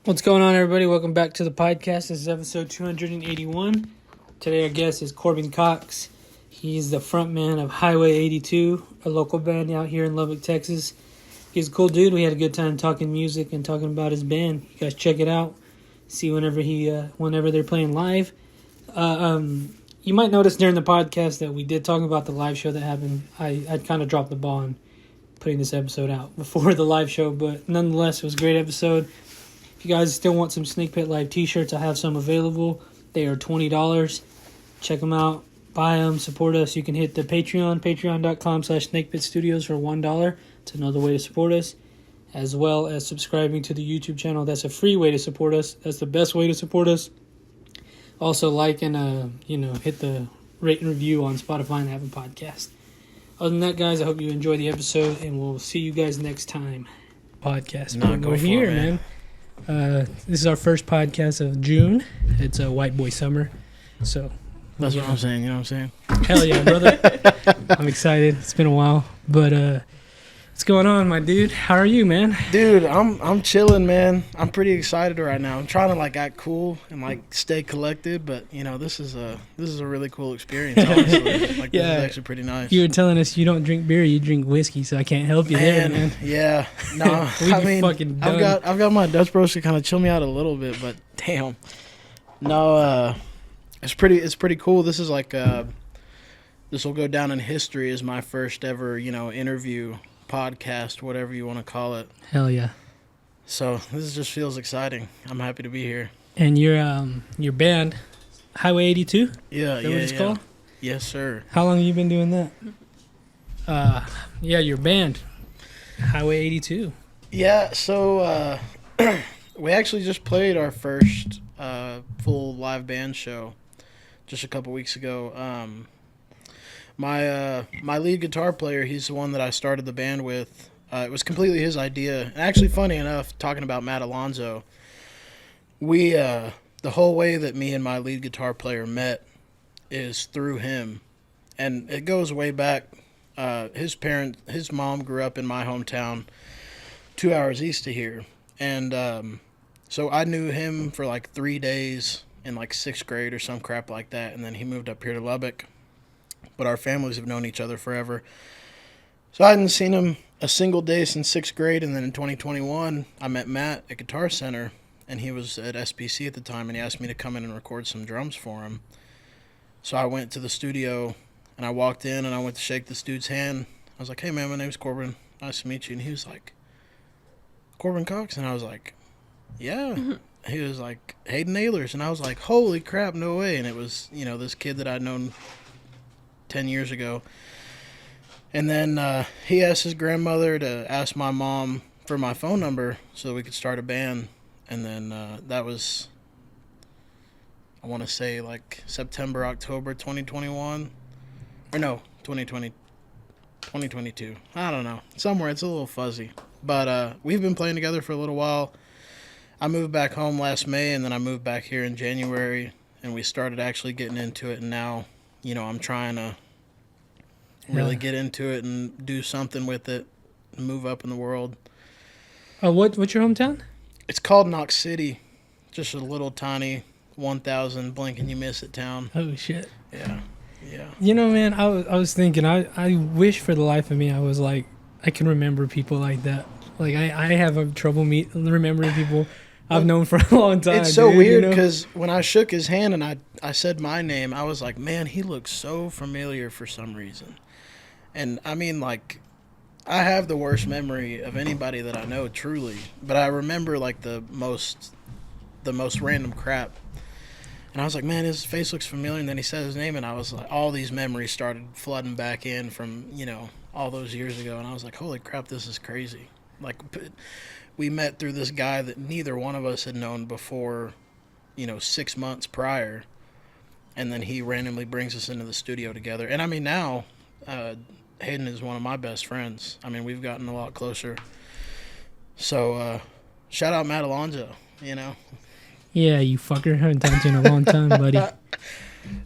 What's going on, everybody? Welcome back to the podcast. This is episode 281. Today our guest is Corban Cox. He's the frontman of Highway 82, a local band out here in Lubbock, Texas. He's a cool dude. We had a good time talking music and talking about his band. You guys check it out. See whenever they're playing live. You might notice during the podcast that we did talk about the live show that happened. I kind of dropped the ball on putting this episode out before the live show, but nonetheless, it was a great episode. If you guys still want some Snake Pit Live t-shirts, I have some available. They are $20. Check them out. Buy them. Support us. You can hit the Patreon, patreon.com/snakepitstudios for $1. It's another way to support us. As well as subscribing to the YouTube channel. That's a free way to support us. That's the best way to support us. Also, like and, hit the rate and review on Spotify and Apple Podcast. Other than that, guys, I hope you enjoy the episode, and we'll see you guys next time. Podcast. We're here, man. This is our first podcast of June. It's a white boy summer, so that's what I'm saying. You know what I'm saying? Hell yeah, brother! I'm excited. It's been a while, but what's going on, my dude? How are you, man? Dude, I'm chilling, man. I'm pretty excited right now. I'm trying to act cool and stay collected, but this is a really cool experience. Honestly, this is actually pretty nice. You were telling us you don't drink beer, you drink whiskey, so I can't help you there, man. Yeah, no, I've got my Dutch Bros to kind of chill me out a little bit, but damn, no, it's pretty cool. This is this will go down in history as my first ever interview. Podcast, whatever you want to call it. Hell yeah. So this just feels exciting. I'm happy to be here. And your band, Highway 82? Yeah, Is that what it's called? Yes, sir. How long have you been doing that? Your band, Highway 82. Yeah, so we actually just played our first full live band show just a couple weeks ago. My lead guitar player, he's the one that I started the band with. It was completely his idea. And actually, funny enough, talking about Matt Alonzo, we the whole way that me and my lead guitar player met is through him, and it goes way back. His mom grew up in my hometown, 2 hours east of here, and so I knew him for 3 days in 6th grade or some crap like that, and then he moved up here to Lubbock. But our families have known each other forever. So I hadn't seen him a single day since 6th grade, and then in 2021, I met Matt at Guitar Center, and he was at SPC at the time, and he asked me to come in and record some drums for him. So I went to the studio, and I walked in, and I went to shake this dude's hand. I was like, "Hey, man, my name's Corban. Nice to meet you." And he was like, "Corban Cox?" And I was like, "Yeah." Mm-hmm. He was like, "Hayden Nailers." And I was like, "Holy crap, no way." And it was, this kid that I'd known 10 years ago. And then he asked his grandmother to ask my mom for my phone number so we could start a band. And then that was, I want to say September, October 2021. Or no, 2022. I don't know. Somewhere. It's a little fuzzy. But we've been playing together for a little while. I moved back home last May, and then I moved back here in January. And we started actually getting into it. And now, I'm trying to really get into it and do something with it, and move up in the world. What's your hometown? It's called Knox City. Just a little tiny 1,000 blink and you miss it town. Oh, shit. Yeah. Man, I was thinking, I wish for the life of me I was I can remember people like that. I have trouble remembering people I've known for a long time. It's so weird because when I shook his hand and I said my name, I was like, man, he looks so familiar for some reason. And I mean, I have the worst memory of anybody that I know, truly. But I remember the most random crap. And I was like, man, his face looks familiar. And then he said his name, and I was like, all these memories started flooding back in from all those years ago. And I was like, holy crap, this is crazy. We met through this guy that neither one of us had known before, 6 months prior. And then he randomly brings us into the studio together. And I mean, now Hayden is one of my best friends. I mean, we've gotten a lot closer. So shout out Matt Alonzo, Yeah, you fucker. Haven't talked to you in a long time, buddy.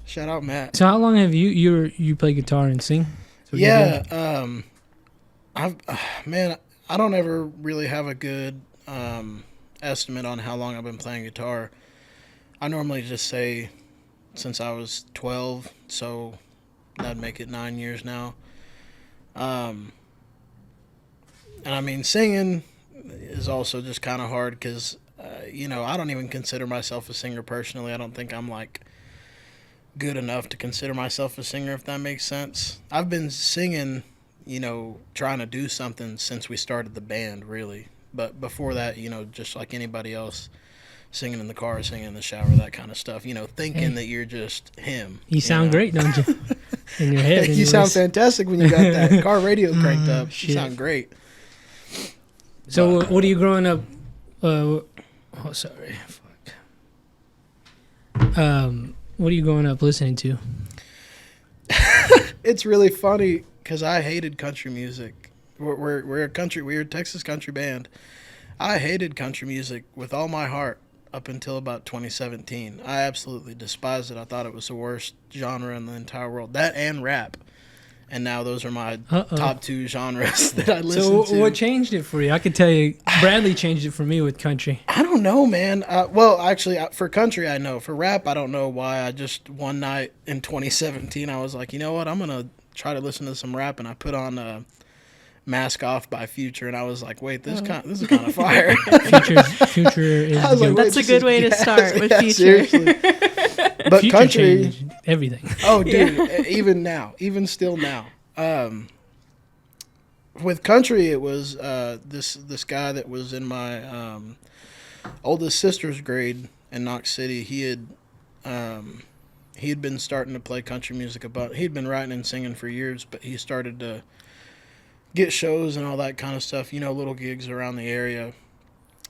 Shout out Matt. So how long have you play guitar and sing? Yeah, I don't ever really have a good estimate on how long I've been playing guitar. I normally just say since I was 12, so that'd make it 9 years now. And I mean, singing is also just kind of hard because, I don't even consider myself a singer personally. I don't think I'm like good enough to consider myself a singer, if that makes sense. I've been singing, trying to do something since we started the band, really. But before that, just like anybody else, singing in the car, singing in the shower, that kind of stuff, thinking that you're just him. You sound great, don't you? In your head. You sound fantastic when you got that car radio cranked up. Shit. You sound great. So, what are you growing up? Sorry. Fuck. What are you growing up listening to? It's really funny because I hated country music. We're a Texas country band. I hated country music with all my heart up until about 2017. I absolutely despised it. I thought it was the worst genre in the entire world. That and rap. And now those are my top two genres that I listen to. So what changed it for you? I could tell you, Bradley changed it for me with country. I don't know, man. Well, actually, for country, I know. For rap, I don't know why. I just, one night in 2017, I was like, you know what? I'm going to try to listen to some rap. And I put on Mask Off by Future. And I was like, wait, this is kind of fire. Future is good. That's a good way to start with Future. Seriously. But Future country, changed everything. oh, dude, even now, even still now. With country, it was this guy that was in my oldest sister's grade in Knox City. He had been starting to play country music he'd been writing and singing for years, but he started to get shows and all that kind of stuff, little gigs around the area.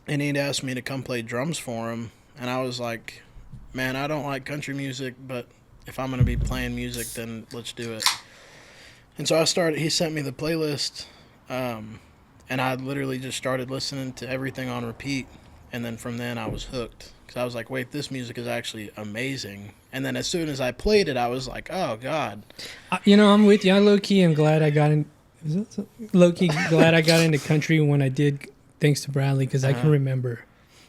And he'd asked me to come play drums for him, and I was like, man, I don't like country music, but if I'm going to be playing music, then let's do it. And so he sent me the playlist, and I literally just started listening to everything on repeat. And then from then I was hooked because I was like, wait, this music is actually amazing. And then as soon as I played it, I was like, oh, God. I'm with you. I low-key am glad I got glad I got into country when I did, thanks to Bradley, because I can remember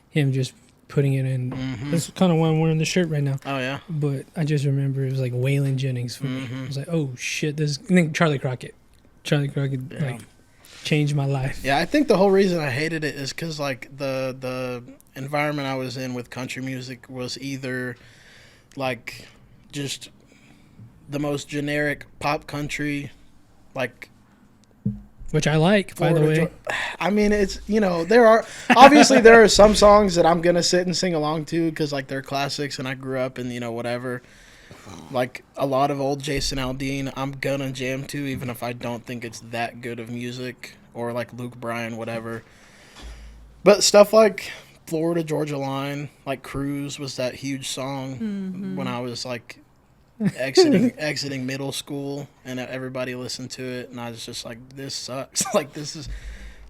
him just putting it in. Mm-hmm. That's kind of why I'm wearing the shirt right now. Oh, yeah. But I just remember it was like Waylon Jennings for me. I was like, oh, shit. And then Charlie Crockett, changed my life. Yeah, I think the whole reason I hated it is because, like, the environment I was in with country music was either, like, just the most generic pop country, like... Which I like, Florida, by the way. I mean, it's, there are some songs that I'm going to sit and sing along to because, like, they're classics and I grew up and, whatever. Like, a lot of old Jason Aldean, I'm going to jam to, even if I don't think it's that good of music. Or, like, Luke Bryan, whatever. But stuff like Florida Georgia Line, like Cruise was that huge song when I was, like... exiting middle school, and everybody listened to it, and I was just like, this sucks. Like, this is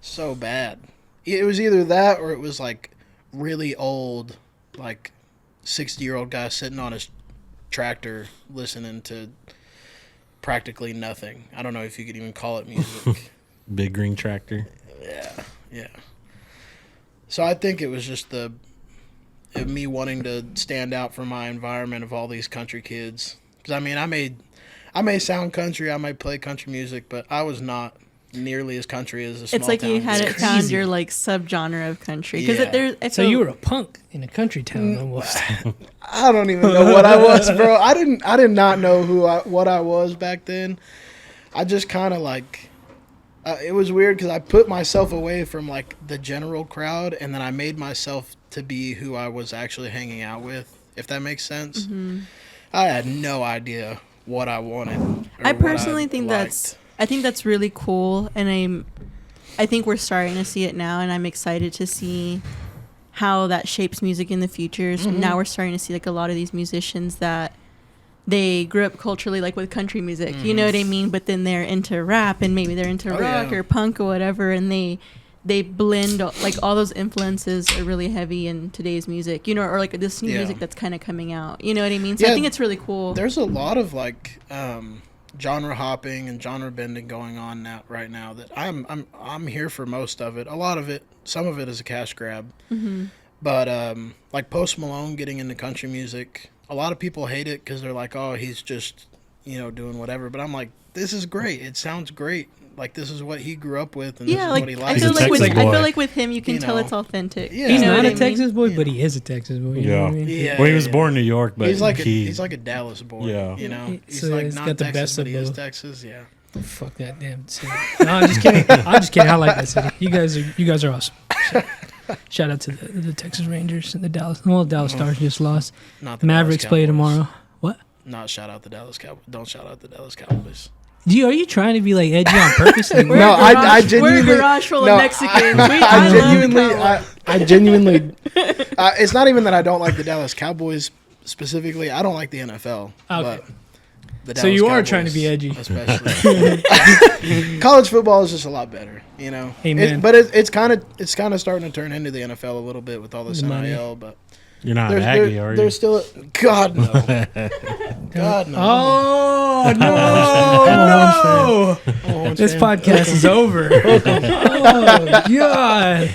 so bad. It was either that or it was like really old, like 60-year-old guy sitting on his tractor listening to practically nothing. I don't know if you could even call it music. Big green tractor. Yeah. So I think it was just me wanting to stand out from my environment of all these country kids. Because, I mean, I may sound country, I might play country music, but I was not nearly as country as a small It's like town you hadn't kid. found your, like, subgenre of country. Yeah. So you were a punk in a country town almost. I don't even know what I was, bro. I did not know what I was back then. I just kind of, like... it was weird because I put myself away from, like, the general crowd, and then I made myself to be who I was actually hanging out with, if that makes sense. Mm-hmm. I had no idea what I wanted. I personally think that's really cool, and I think we're starting to see it now, and I'm excited to see how that shapes music in the future. So now we're starting to see, like, a lot of these musicians that they grew up culturally, like, with country music, you know what I mean? But then they're into rap, and maybe they're into rock or punk or whatever, and they blend, like, all those influences are really heavy in today's music, or like this new music that's kind of coming out, you know what I mean? So I think it's really cool. There's a lot of, like, genre hopping and genre bending going on now right now that I'm here for most of it. A lot of it, some of it is a cash grab. Mm-hmm. But like Post Malone getting into country music, a lot of people hate it because they're like, oh, he's just, doing whatever. But I'm like, this is great. It sounds great. Like, this is what he grew up with, and this is what he likes. I feel like with him, you can tell it's authentic. Yeah. He's not a Texas boy, but he is a Texas boy. You know what I mean? Yeah. Well, he was born in New York, but he's like a Dallas boy. Yeah. He's So like he's not got the Texas, best but of he is both. Texas. Yeah. Fuck that damn city. No, I'm just kidding. I like that city. You guys are awesome. Shout out to the Texas Rangers and the Dallas Stars just lost. Not the Mavericks Dallas play Cowboys. tomorrow. What? Not shout out the Dallas Cowboys. Don't shout out the Dallas Cowboys. Are you trying to be like edgy on purpose? Like, No, I genuinely. We're a garage full of Mexicans. I genuinely. It's not even that I don't like the Dallas Cowboys specifically. I don't like the NFL. Okay. But the So Dallas you are Cowboys, trying to be edgy. especially. College football is just a lot better, Amen. But it's kind of starting to turn into the NFL a little bit with all this The money. NIL. But you're not Aggie, are you? there's still God no. God no. Oh no! This podcast is over. Oh God!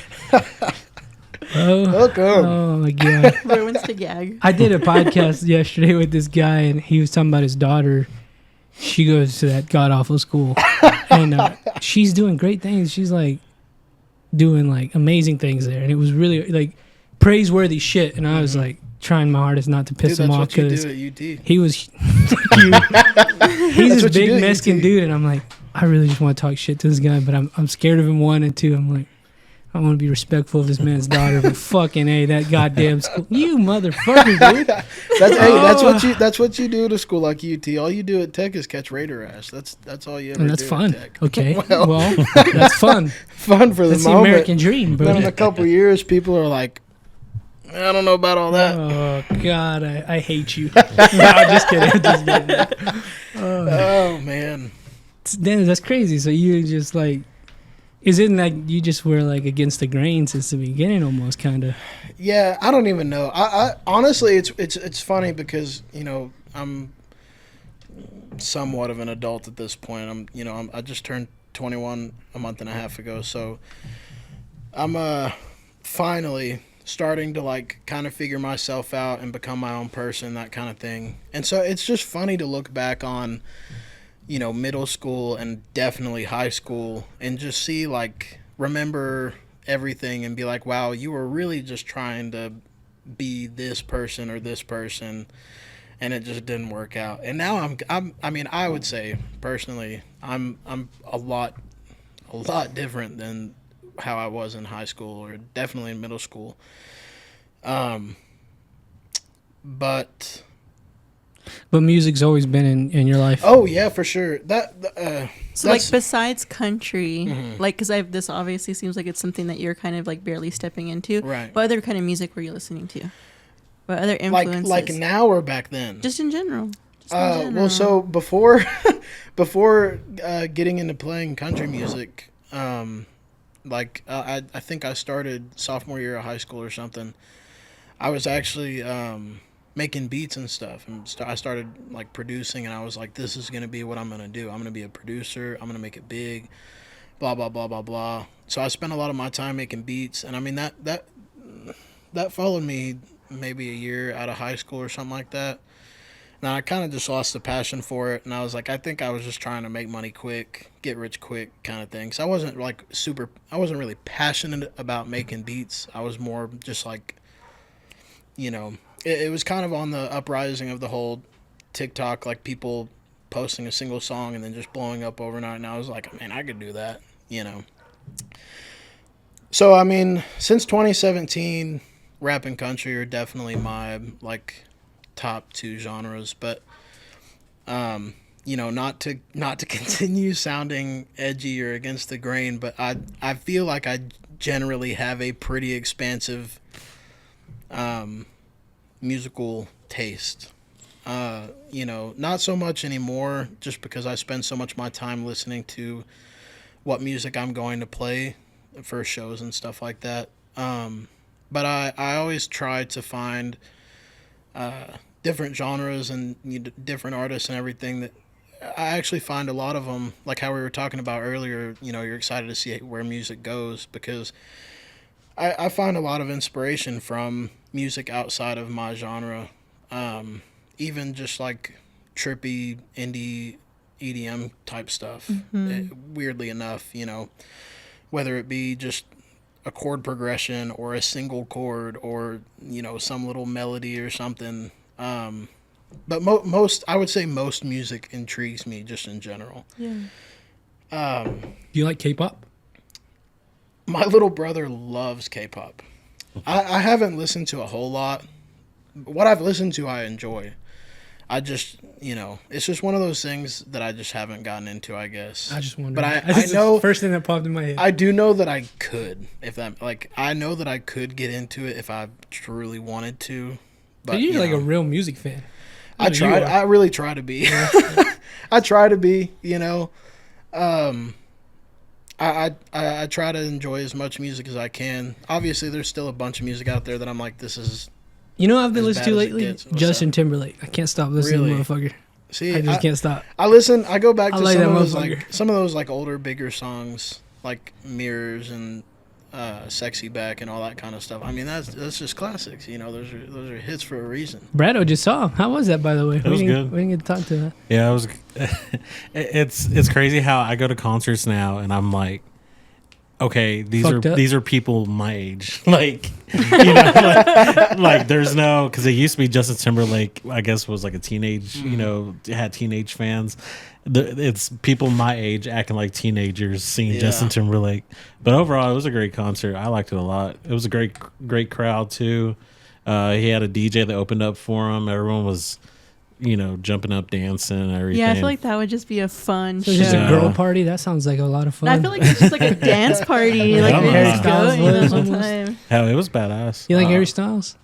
Welcome. Oh my God! Roy wants to gag. I did a podcast yesterday with this guy, and he was talking about his daughter. She goes to that god awful school, and she's doing great things. She's like doing like amazing things there, and it was really like praiseworthy shit. And I was like trying my hardest not to piss Dude, him that's off what you because do at UT. he was he's That's this what you big do at Mexican UT. dude, and I'm like, I really just want to talk shit to this guy, but I'm scared of him. One and two, I'm like, I want to be respectful of this man's daughter, but fucking A, that goddamn school. You motherfucker, dude. That's what you do at a school like UT. All you do at Tech is catch Raider ass. That's all you ever And that's do fun. at Tech. Okay. Well, Well, that's fun. fun for the That's the moment. American dream, But in bro. a couple years, people are like, I don't know about all that. Oh, God, I hate you. No, I'm just kidding. I'm just kidding. Oh man. Damn, that's crazy. So you just like, is it like you just were like against the grain since the beginning almost, kind of? Yeah, I don't even know. I honestly, it's funny because I'm somewhat of an adult at this point. I just turned 21 a month and a half ago, so I'm finally starting to like kind of figure myself out and become my own person, that kind of thing. And so it's just funny to look back on, middle school and definitely high school and just see like remember everything and be like, wow, you were really just trying to be this person or this person, and it just didn't work out. And now I would say personally, I'm a lot different than how I was in high school or definitely in middle school. But music's always been in your life. oh yeah, for sure. So like besides country, like because this obviously seems like it's something that you're kind of like barely stepping into. Right. What other kind of music were you listening to? What other influences? like now or back then? Just in general. Well, so before getting into playing country music, I think I started sophomore year of high school or something. I was actually making beats and stuff, and I started like producing, and I was like, this is gonna be what I'm gonna do. I'm gonna be a producer. I'm gonna make it big. Blah blah blah blah blah. So I spent a lot of my time making beats, and I mean that followed me maybe a year out of high school or something like that. Now I kind of just lost the passion for it, and I was like, I think I was just trying to make money quick, get rich quick kind of thing. So I wasn't really passionate about making beats. I was more just like, it was kind of on the uprising of the whole TikTok, like people posting a single song and then just blowing up overnight. And I was like, man, I could do that, So, I mean, since 2017, rap and country are definitely my, like, top two genres. But, not to continue sounding edgy or against the grain, but I feel like I generally have a pretty expansive musical taste. Not so much anymore, just because I spend so much of my time listening to what music I'm going to play for shows and stuff like that. But I always try to find different genres and different artists and everything that I actually find a lot of them, like how we were talking about earlier, you're excited to see where music goes, because I find a lot of inspiration from music outside of my genre. Even just like trippy indie EDM type stuff. Weirdly enough, whether it be just a chord progression or a single chord or, some little melody or something. But most, I would say most music intrigues me just in general. Yeah. Do you like K-pop? My little brother loves K-pop. I haven't listened to a whole lot. What I've listened to, I enjoy. I just, it's just one of those things that I just haven't gotten into, I guess. I just wonder. But I know the first thing that popped in my head. I do know that I could, I know that I could get into it if I truly wanted to. But you're like a real music fan. I really try to be. Yeah. I try to be, I try to enjoy as much music as I can. Obviously, there's still a bunch of music out there that I'm like, this is. I've been listening to lately? Justin Timberlake. I can't stop listening to motherfucker. See, I just can't stop. I listen. I go back to like some of those older, bigger songs like Mirrors and Sexy Back and all that kind of stuff. I mean, that's just classics. Those are hits for a reason. Brado just saw him. How was that, by the way? It was good. We didn't get to talk to that. Yeah, it was. It's crazy how I go to concerts now and I'm like, okay, these are people my age. Like, like there's no, because it used to be Justin Timberlake, I guess, was like a teenage, had teenage fans. It's people my age acting like teenagers singing Justin Timberlake. But overall, it was a great concert. I liked it a lot. It was a great crowd too. He had a DJ that opened up for him. Everyone was, jumping up, dancing, and everything. Yeah, I feel like that would just be a fun show. It's just a girl party. That sounds like a lot of fun. I feel like it's just like a dance party. Like we Harry just Styles go was the whole almost. time. Hell, it was badass. You like Harry Styles?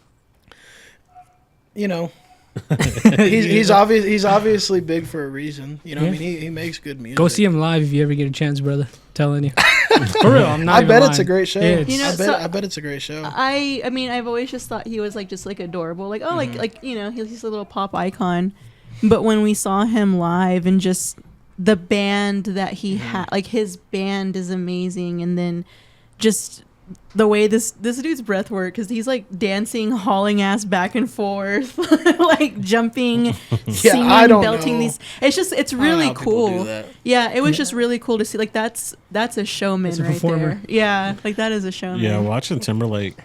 He's obviously big for a reason. I mean, he makes good music. Go see him live if you ever get a chance, brother. Telling you. For real, I'm not I even bet lying. it's a great show. Yeah, I bet it's a great show. I mean, I've always just thought he was just adorable. Like, he's a little pop icon. But when we saw him live and just the band that he had, his band is amazing. And then just the way this dude's breath work, because he's dancing, hauling ass back and forth, jumping, singing, belting these. It's really cool. Yeah, it was just really cool to see. That's a showman right performer. there. Yeah, that is a showman. Yeah, watching Timberlake,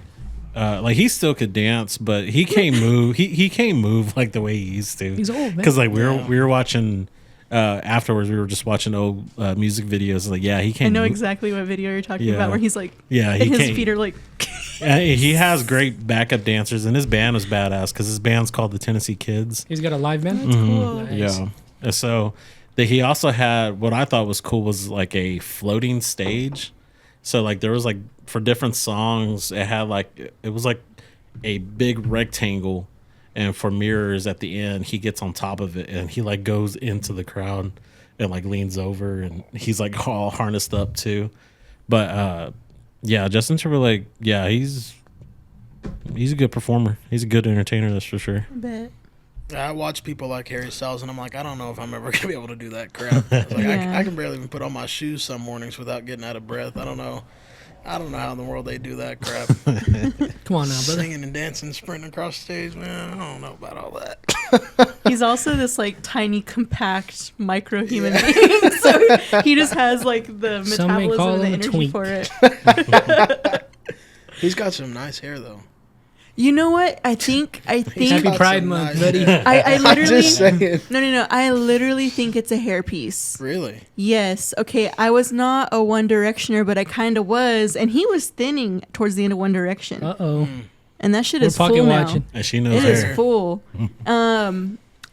he still could dance, but he can't move. He can't move like the way he used to. He's old, man. Because we were watching. Afterwards, we were just watching old music videos. He can't. I know move. exactly what video you're talking about, where he's and his can't. feet are He has great backup dancers, and his band was badass because his band's called the Tennessee Kids. He's got a live band. That's cool. Nice. Yeah. And so he also had what I thought was cool was a floating stage. So there was for different songs, it had it was a big rectangle. And for Mirrors at the end, he gets on top of it and he goes into the crowd and leans over and he's all harnessed up too. But Justin Timberlake, he's a good performer. He's a good entertainer, that's for sure. I bet. I watch people like Harry Styles and I'm like, I don't know if I'm ever gonna be able to do that crap. I can barely even put on my shoes some mornings without getting out of breath. I don't know how in the world they do that crap. Come on now, brother. Singing and dancing, sprinting across the stage, man. I don't know about all that. He's also this tiny, compact, micro human being. So he just has the metabolism and the energy twink. for it. He's got some nice hair though. You know what? I think Happy Pride Month, buddy. I literally just saying. No. I literally think it's a hairpiece. Really? Yes. Okay. I was not a One Directioner, but I kind of was, and he was thinning towards the end of One Direction. And that shit is full now. Watching. And she knows It is hair. full.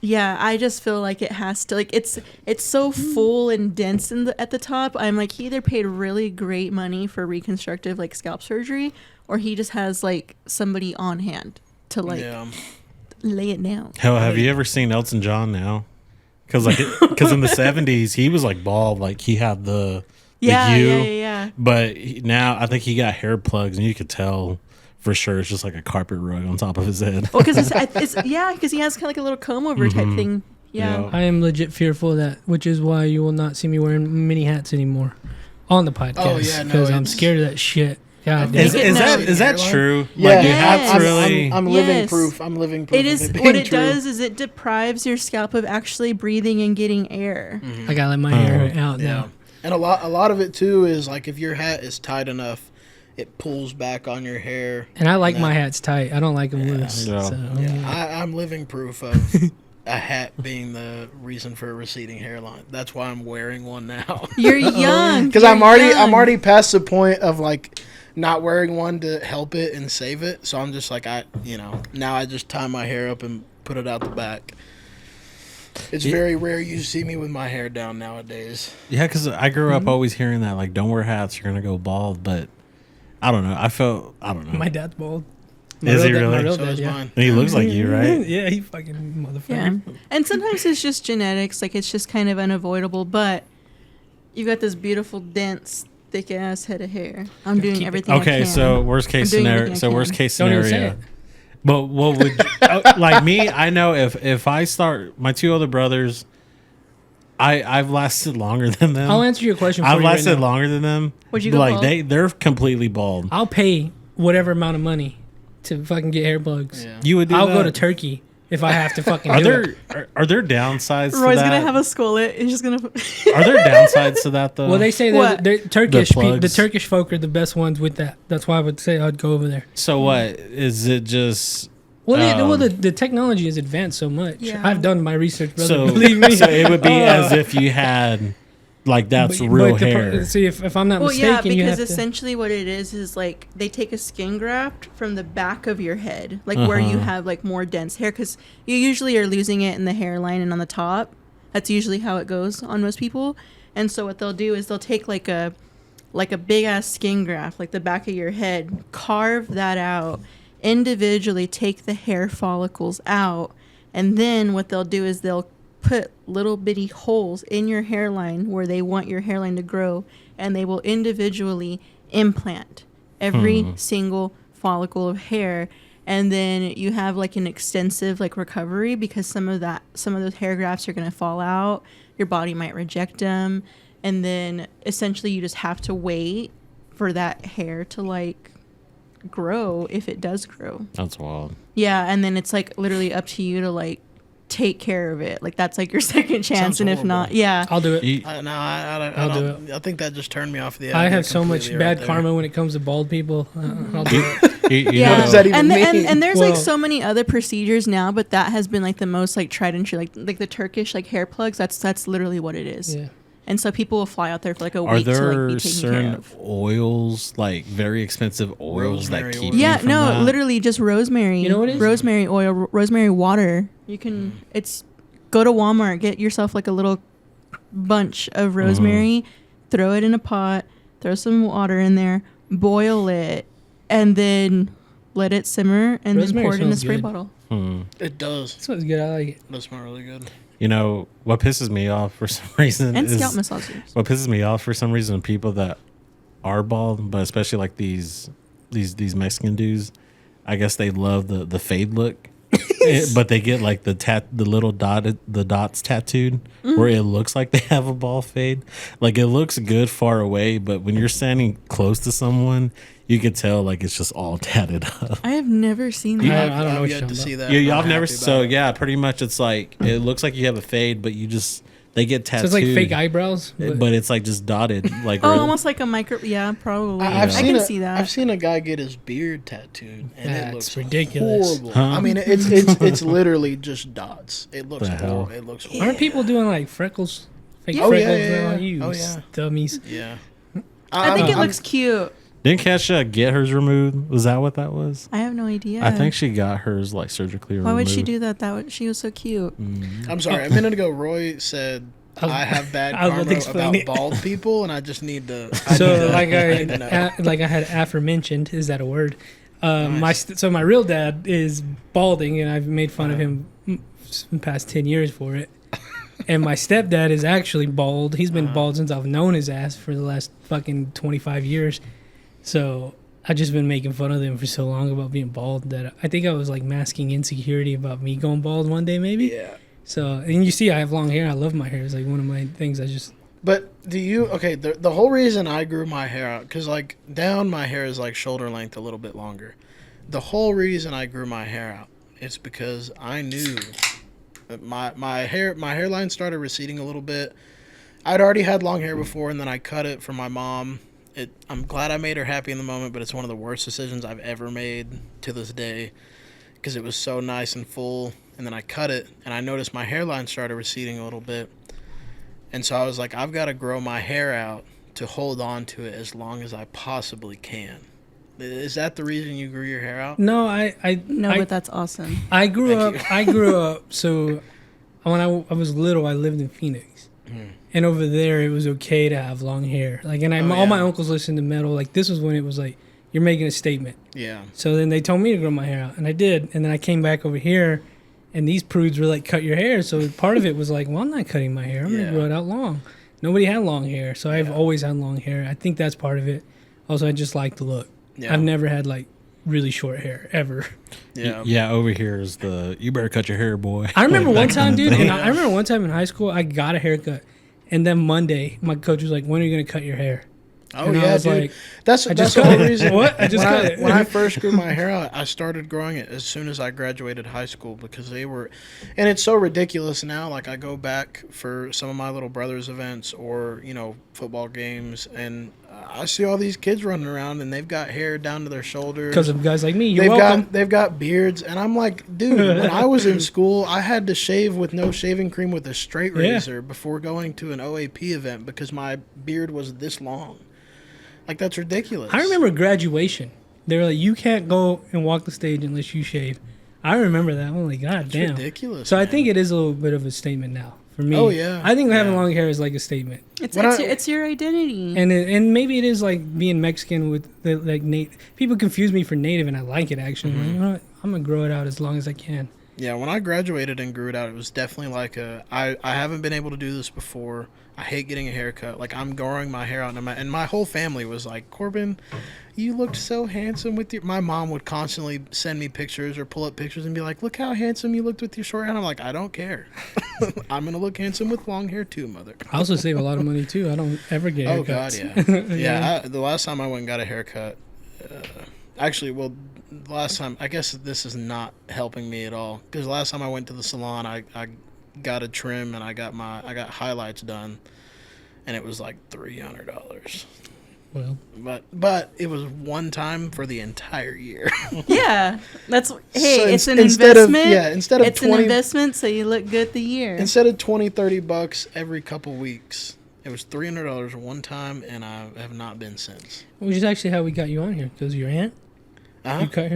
Yeah, I just feel like it has to it's so full and dense at the top. I'm he either paid really great money for reconstructive scalp surgery, or he just has somebody on hand to lay it down. Hell, have you ever seen Elton John now? Because in the 70s he was bald, he had the U. Yeah. But now I think he got hair plugs, and you could tell for sure it's just a carpet rug on top of his head. Well, because because he has kind of a little comb over type thing. Yeah. You know? I am legit fearful of that, which is why you will not see me wearing mini hats anymore on the podcast. Oh, yeah, no, because I'm it's- scared of that shit. God Is damn. it- Is that true? Yeah, Like, do Yes. hats really? I'm living Yes. proof. I'm living proof. It of is it what being it true. does is it deprives your scalp of actually breathing and getting air. I gotta let my hair out Yeah, now. and a lot of it too is like if your hat is tight enough, it pulls back on your hair. And I like my hats tight. I don't like them loose. Yeah. So, I'm living proof of a hat being the reason for a receding hairline. That's why I'm wearing one now. You're young. Because You're I'm young. already past the point of like not wearing one to help it and save it. So I'm just like now I just tie my hair up and put it out the back. It's very rare you see me with my hair down nowadays. Yeah, because I grew up always hearing that, like, don't wear hats, you're gonna go bald. But I don't know. I don't know. my dad's bald. Is he My really? real So dad, is yeah. mine. And he looks like you, right? Yeah, he fucking motherfucker. Yeah. And sometimes it's just genetics, like it's just kind of unavoidable, but you got this beautiful, dense, thick ass head of hair. I'm doing keep it- everything I Okay, can. so worst case I'm doing scenario. everything I So can. worst case Don't even say scenario. it. But what would like me? I know if I start my two other brothers, I've lasted longer than them. I'll answer your question for I've you right lasted now. longer than them. Would you go like bald? they're completely bald. I'll pay whatever amount of money to fucking get hair plugs. Yeah. You would do I'll that? go to Turkey if I have to fucking Are do it. there are there downsides Roy's to that? gonna have a skullet. He's just gonna. Are there downsides to that though? Well, they say What? they're Turkish. The plugs. Turkish folk are the best ones with that. That's why I would say I'd go over there. So what is it? Just Well, the technology has advanced so much. Yeah. I've done my research, brother. so Believe me. so it would be as if you had like that's But- real but the hair. see, if I'm not Well, mistaken, yeah, you have because to. essentially what it is like they take a skin graft from the back of your head, like where you have like more dense hair, because you usually are losing it in the hairline and on the top. That's usually how it goes on most people. And so what they'll do is they'll take like a big ass skin graft, like the back of your head, carve that out, individually take the hair follicles out, and then what they'll do is they'll put little bitty holes in your hairline where they want your hairline to grow, and they will individually implant every single follicle of hair. And then you have like an extensive like recovery, because some of those hair grafts are going to fall out, your body might reject them, and then essentially you just have to wait for that hair to like grow, if it does grow. That's wild. Yeah, and then it's like literally up to you to like take care of it. Like that's like your second chance. Sounds And if horrible. not, yeah. I'll do it. You- I I'll do don't. I think that just turned me off the. I idea have so much completely bad right karma there. when it comes to bald people. I'll do it. you Yeah. know, What does that even and, mean? and there's Well- like so many other procedures now, but that has been like the most like tried and true, like the Turkish like hair plugs. That's literally what it is. Yeah. And so people will fly out there for like a Are week to there like be taken care certain of. oils, like very expensive oils Rosemary that keep oil. you Yeah, from no, that? literally just rosemary. You know what it is? Rosemary oil, rosemary water. You can go to Walmart, get yourself like a little bunch of rosemary, throw it in a pot, throw some water in there, boil it, and then let it simmer, and Rosemary then pour it in a smells spray good. bottle. It does. This one's good. I like it. It does smell really good. You know what pisses me off for some reason And is scalp massagers. what pisses me off for some reason. People that are bald, but especially like these Mexican dudes, I guess they love the fade look. But they get like the little dots tattooed where it looks like they have a bald fade. Like it looks good far away, but when you're standing close to someone, you can tell like it's just all tatted up. I have never seen I that. don't know I've what yet you're to talking see about. that. Yeah, I'm y'all never. happy So about it. yeah, pretty much it's like it looks like you have a fade, but they get So tattooed. it's like fake eyebrows. but it's like just dotted. Like Oh, really- almost like a micro. Yeah, probably. I've I seen can a- see that. I've seen a guy get his beard tattooed, and it That's looks ridiculous. horrible. Huh? I mean, it's literally just dots. It looks The hell? horrible. It looks Aren't horrible. people doing like freckles? Fake Yeah. Oh, yeah, freckles yeah, now? yeah. You Oh, yeah. dummies. Yeah. I think it I'm- looks cute. Didn't Kesha get hers removed? Was that what that was? I have no idea. I think she got hers like surgically removed. Why would she do that? She was so cute. I'm sorry. A minute ago, Roy said I have bad I was about karma to explain about it. bald people, and I just need to. So I need to know. like I had aforementioned, is that a word? So my real dad is balding, and I've made fun of him the past 10 years for it. And my stepdad is actually bald. He's been bald since I've known his ass for the last fucking 25 years. So I've just been making fun of them for so long about being bald that I think I was like masking insecurity about me going bald one day, maybe. Yeah. So, and you see, I have long hair. I love my hair. It's like one of my things. But do you, okay, the whole reason I grew my hair out, because like down my hair is like shoulder length a little bit longer. The whole reason I grew my hair out is because I knew that my hairline started receding a little bit. I'd already had long hair before, and then I cut it for my mom. I'm glad I made her happy in the moment, but it's one of the worst decisions I've ever made to this day because it was so nice and full. And then I cut it, and I noticed my hairline started receding a little bit. And so I was like, I've got to grow my hair out to hold on to it as long as I possibly can. Is that the reason you grew your hair out? No, but that's awesome. I grew up. So when I was little, I lived in Phoenix. And over there, it was okay to have long hair. Like, and all my uncles listened to metal. Like, this was when it was like, you're making a statement. Yeah. So then they told me to grow my hair out, and I did. And then I came back over here, and these prudes were like, cut your hair. So part of it was like, well, I'm not cutting my hair. I'm going to grow it out long. Nobody had long hair, so I've always had long hair. I think that's part of it. Also, I just like the look. Yeah. I've never had, like, really short hair, ever. Yeah. Yeah, over here is you better cut your hair, boy. I remember one time, dude, I remember one time in high school, I got a haircut. And then Monday, my coach was like, when are you going to cut your hair? Oh, and yeah, I was dude. like, that's the whole reason. What? I just cut it. When I first grew my hair out, I started growing it as soon as I graduated high school because they were, and it's so ridiculous now. Like, I go back for some of my little brother's events or, football games, and I see all these kids running around, and they've got hair down to their shoulders. Because of guys like me, you're welcome. They've got beards, and I'm like, dude, when I was in school, I had to shave with no shaving cream with a straight razor before going to an OAP event because my beard was this long. Like, that's ridiculous. I remember graduation. They were like, you can't go and walk the stage unless you shave. I remember that. I'm like, God damn. It's ridiculous. So man. I think it is a little bit of a statement now for me. Oh, yeah. I think having long hair is like a statement. It's your identity. And maybe it is like being Mexican with the like native. People confuse me for native, and I like it actually. Like, you know what? I'm going to grow it out as long as I can. Yeah, when I graduated and grew it out, it was definitely like I haven't been able to do this before. I hate getting a haircut. Like, I'm growing my hair out, and my whole family was like, Corbin, you looked so handsome with your... My mom would constantly send me pictures or pull up pictures and be like, look how handsome you looked with your short hair. And I'm like, I don't care. I'm going to look handsome with long hair too, mother. I also save a lot of money too. I don't ever get haircuts. Oh, God, yeah. Yeah, the last time I went and got a haircut... the last time... I guess this is not helping me at all. Because the last time I went to the salon, I got a trim and I got highlights done, and it was like $300. Well, but it was one time for the entire year. Yeah, it's an instead investment. Of it's 20, an investment, so you look good the year. Instead of $20-$30 every couple weeks, it was $300 one time, and I have not been since. Which is actually how we got you on here, because your aunt. You cut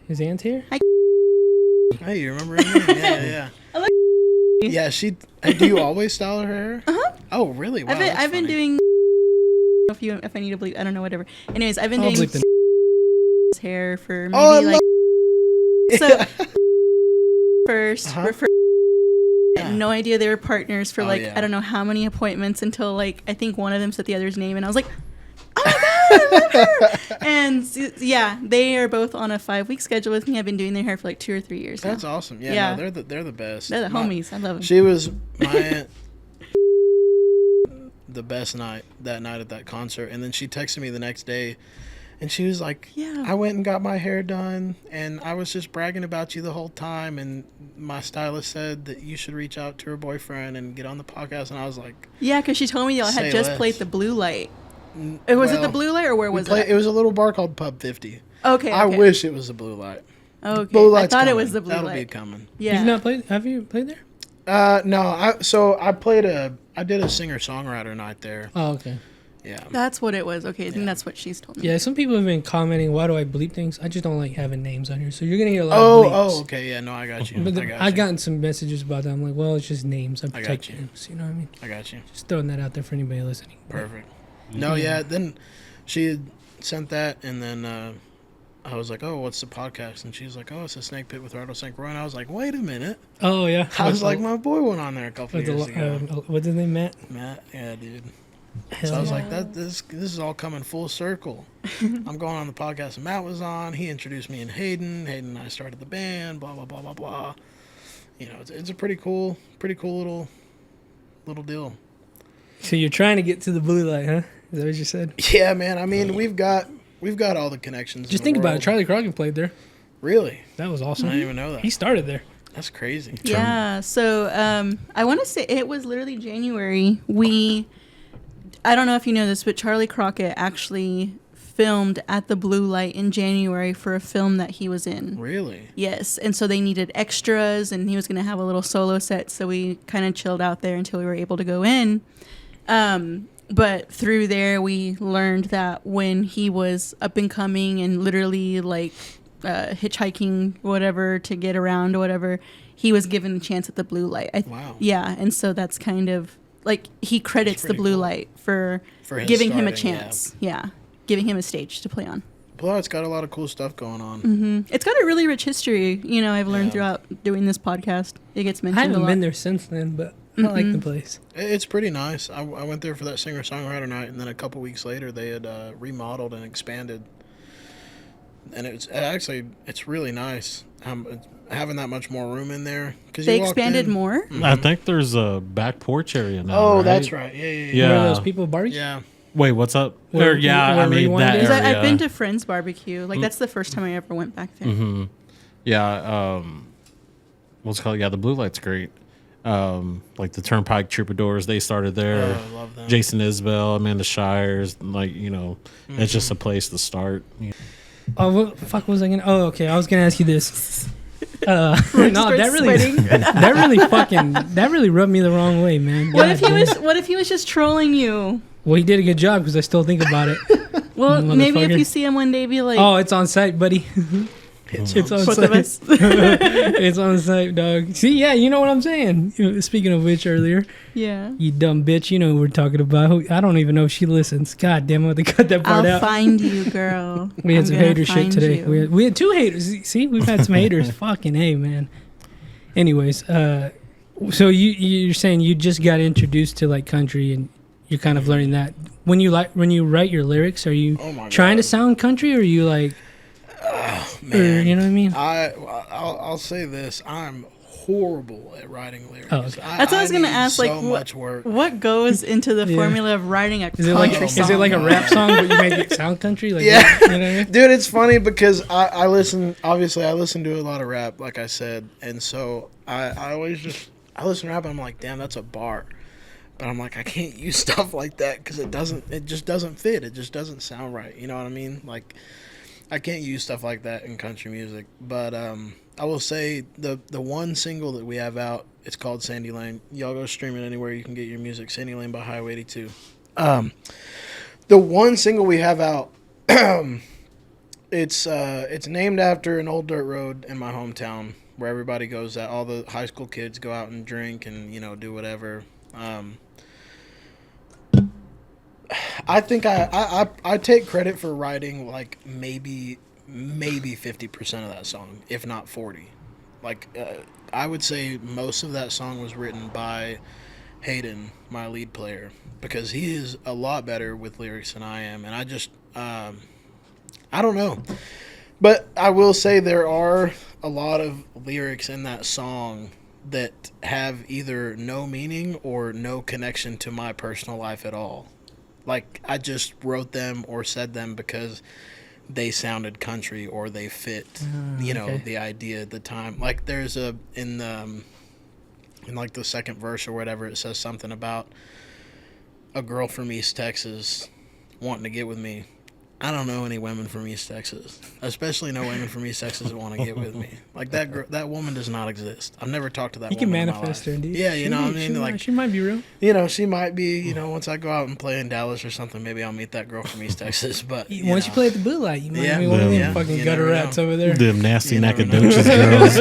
his aunt's hair. Hey, you remember her name? Yeah. I like. Yeah, she. Do you always style her hair? Oh, really? Wow, I've been doing. If I need to bleep, I don't know, whatever. Anyways, I've been doing hair for maybe so. First, no idea they were partners for I don't know how many appointments until I think one of them said the other's name, and I was like, oh my God, I love her. And yeah, they are both on a 5-week schedule with me. I've been doing their hair for 2 or 3 years. That's awesome. Yeah. No, they're the best. They're the homies. I love them. She was my aunt. The best night at that concert, and then she texted me the next day, and she was like, "Yeah, I went and got my hair done, and I was just bragging about you the whole time, and my stylist said that you should reach out to her boyfriend and get on the podcast." And I was like, "Yeah," because she told me y'all had just played the Blue Light. Was it the Blue Light, or where was it? It was a little bar called Pub 50. Okay. I wish it was the Blue Light. Okay. Blue Light's I thought coming. It was the Blue That'll Light. That'll be coming. Yeah. You've not played? Have you played there? No. I did a singer-songwriter night there. Oh, okay. Yeah. That's what it was. Okay, I think that's what she's told me. Yeah, some people have been commenting, why do I bleep things? I just don't like having names on here. So you're going to get a lot of bleeps. Oh, okay. Yeah, no, I got you. But I've gotten some messages about that. I'm like, well, it's just names. I protect names. You know what I mean? I got you. Just throwing that out there for anybody listening. Perfect. No, yeah. Then she had sent that, and then I was like, oh, what's the podcast? And she was like, oh, it's a Snake Pit with Rado St. Croix. And I was like, wait a minute. Oh, yeah. I was like, my boy went on there a couple years ago. What's his name, Matt? Matt, yeah, dude. So I was like, this is all coming full circle. I'm going on the podcast and Matt was on. He introduced me and Hayden. Hayden and I started the band, blah, blah, blah, blah, blah. it's a pretty cool little deal. So you're trying to get to the blue light, huh? Is that what you said? Yeah, man. I mean, we've got all the connections. Just think about it. Charlie Crockett played there. Really? That was awesome. I didn't even know that. He started there. That's crazy. Yeah. So I want to say it was literally January. I don't know if you know this, but Charlie Crockett actually filmed at the blue light in January for a film that he was in. Really? Yes. And so they needed extras, and he was going to have a little solo set. So we kind of chilled out there until we were able to go in. But through there, we learned that when he was up and coming and literally like hitchhiking, whatever, to get around or whatever, he was given a chance at the blue light. Wow. Yeah. And so that's kind of like he credits the blue light for giving him a chance. Yeah. Giving him a stage to play on. Blue Light's got a lot of cool stuff going on. Mm-hmm. It's got a really rich history. I've learned throughout doing this podcast. It gets mentioned I haven't a lot. been there since then, but I like the place. It's pretty nice. I went there for that singer-songwriter night, and then a couple weeks later, they had remodeled and expanded. And it's really nice having that much more room in there. They expanded more? Mm-hmm. I think there's a back porch area now. Oh, right? that's right. Yeah. Where are those people barbecue? Yeah. Wait, what's up? Where I mean Rewind that is? area. I've been to Friends Barbecue. Like, that's the first time I ever went back there. Mm-hmm. Yeah. What's it called? Yeah, the blue light's great. Like the Turnpike Troubadours, they started there. Oh, I love them. Jason Isbell, Amanda Shires, it's just a place to start. Oh, what the fuck was I gonna? Oh, okay. I was gonna ask you this. No, that really rubbed me the wrong way, man. What if he was just trolling you? Well, he did a good job because I still think about it. Well, maybe if you see him one day, be like, "Oh, it's on site, buddy." It's on both site. of us. It's on site, dog. See, yeah, you know what I'm saying. Speaking of which, earlier, Yeah. you dumb bitch, you know who we're talking about. I don't even know if she listens. God damn it, they cut that part I'll out. find you, girl. We had I'm some gonna hater shit find today. you. We had 2 haters. See, we've had some haters. Fucking A, man. Anyways, so you're saying you just got introduced to like country and you're kind of learning that. When you write your lyrics, are you trying to sound country, or are you like, man, or, you know what I mean? I'll say this: I'm horrible at writing lyrics. Oh, okay. That's what I was gonna ask. So Like, much work. what goes into the formula of writing a country song? Is it like a rap song, but you make it sound country? Like, Yeah. you know what I mean? Dude, it's funny because I listen to a lot of rap, like I said, and so I listen to rap and I'm like, damn, that's a bar. But I'm like, I can't use stuff like that because it just doesn't fit. It just doesn't sound right. You know what I mean? Like, I can't use stuff like that in country music. But I will say the one single that we have out, it's called Sandy Lane. Y'all go stream it anywhere you can get your music. Sandy Lane by Highway 82. The one single we have out, it's named after an old dirt road in my hometown where everybody goes out. All the high school kids go out and drink and do whatever. I think I take credit for writing like maybe 50% of that song, if not 40. Like I would say most of that song was written by Hayden, my lead player, because he is a lot better with lyrics than I am, and I just I don't know. But I will say there are a lot of lyrics in that song that have either no meaning or no connection to my personal life at all. Like, I just wrote them or said them because they sounded country or they fit, the idea at the time. Like, there's in like the second verse or whatever, it says something about a girl from East Texas wanting to get with me. I don't know any women from East Texas, especially no women from East Texas that want to get with me. Like, that woman does not exist. I've never talked to that woman. You can manifest her, indeed. Yeah, you know what I mean? Like, she might be real. She might be, once I go out and play in Dallas or something, maybe I'll meet that girl from East Texas. But once you play at the Blue Light, you might be one of them fucking gutter rats over there. Them nasty Nacogdoches girls.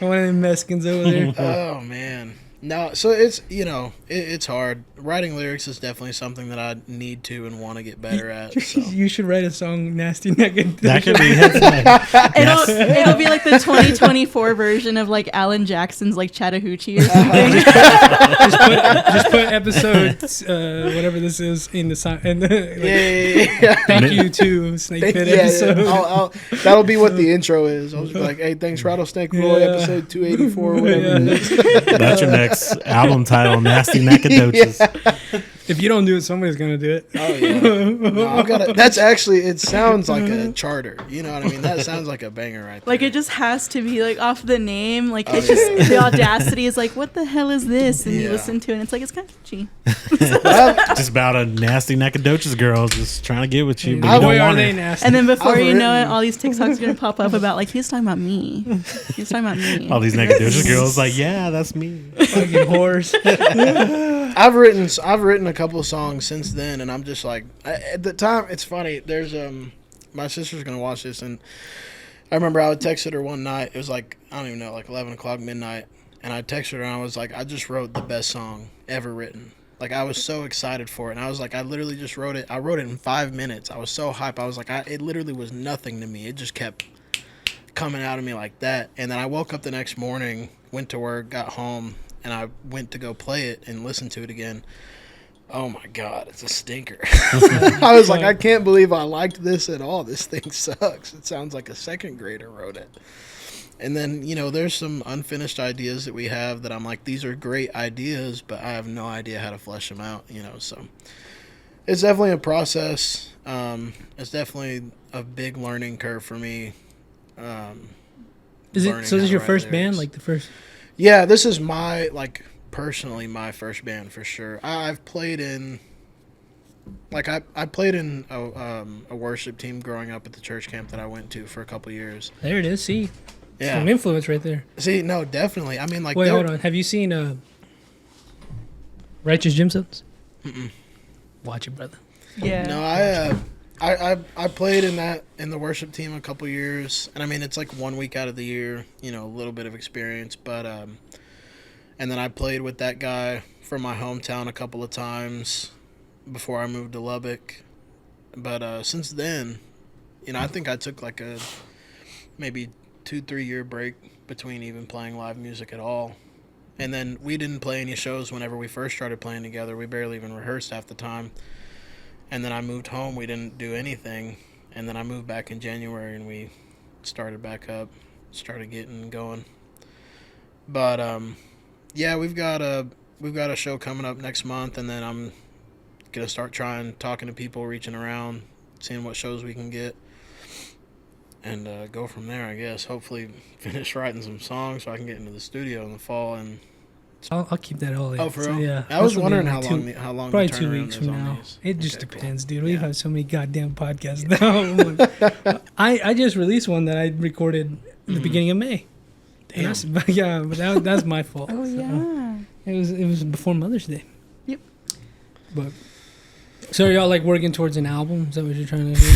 One of them Mexicans over there. Oh, man. No, so it's it's hard. Writing lyrics is definitely something that I need to and want to get better at. So. You should write a song, Nasty Naked. That could be it. It'll be like the 2024 version of like Alan Jackson's like Chattahoochee or something. just put episodes, whatever this is, in the sign. Yeah. Thank you to Snake Pit episode. Yeah. That'll be what the intro is. I'll just be like, hey, thanks, Rattlesnake Roy, episode 284, whatever it is. That's your next album title, Nasty Nackadoches. Yeah. If you don't do it, somebody's gonna do it. Oh yeah. No, that's actually. It sounds like a charter. You know what I mean? That sounds like a banger right there. Like it just has to be like off the name. Like it's just the audacity is like, what the hell is this? And you listen to it, and it's like it's kind of catchy. Just about a nasty Nackadoches girl just trying to get with you, but you Boy, don't are want they it. nasty. And then before you know it, all these TikToks are gonna pop up about like he's talking about me. He's talking about me. All these Nackadoches girls like, yeah, that's me. Fucking whores. I've written a couple of songs since then, and I'm just like, at the time, it's funny. There's my sister's gonna watch this, and I remember I would texted her one night. It was like, I don't even know, like 11 o'clock midnight, and I texted her and I was like, I just wrote the best song ever written. Like I was so excited for it, and I was like, I literally just wrote it. I wrote it in 5 minutes. I was so hyped. I was like, it literally was nothing to me. It just kept coming out of me like that. And then I woke up the next morning, went to work, got home, and I went to go play it and listen to it again. Oh my God, it's a stinker. I was like, I can't believe I liked this at all. This thing sucks. It sounds like a second grader wrote it. And then, there's some unfinished ideas that we have that I'm like, these are great ideas, but I have no idea how to flesh them out, so it's definitely a process. It's definitely a big learning curve for me. This is your first band, like the first? Yeah, this is personally my first band for sure. I've played in, I played in a worship team growing up at the church camp that I went to for a couple years. There it is. See, yeah, some influence right there. See, no, definitely. I mean, like, wait, hold on. Have you seen Righteous Gemstones? Mm-mm. Watch it, brother. Yeah. No, I played in the worship team a couple years, and I mean it's like 1 week out of the year, a little bit of experience, but and then I played with that guy from my hometown a couple of times before I moved to Lubbock, but since then, I think I took like a maybe 2-3 year break between even playing live music at all. And then we didn't play any shows whenever we first started playing together. We barely even rehearsed half the time. And then I moved home. We didn't do anything. And then I moved back in January, and we started back up, started getting going. But yeah, we've got a show coming up next month, and then I'm gonna start talking to people, reaching around, seeing what shows we can get, and go from there. I guess hopefully finish writing some songs so I can get into the studio in the fall and. I'll keep that all in. Oh, for real? So, yeah. I was wondering how long probably the 2 turnaround weeks from is on now. these. It just Okay, depends, cool. dude. We Yeah. have so many goddamn podcasts now. I just released one that I recorded at the beginning of May. Damn. But that's my fault. Oh So, yeah. it was before Mother's Day. Yep. But so are y'all like working towards an album? Is that what you're trying to do?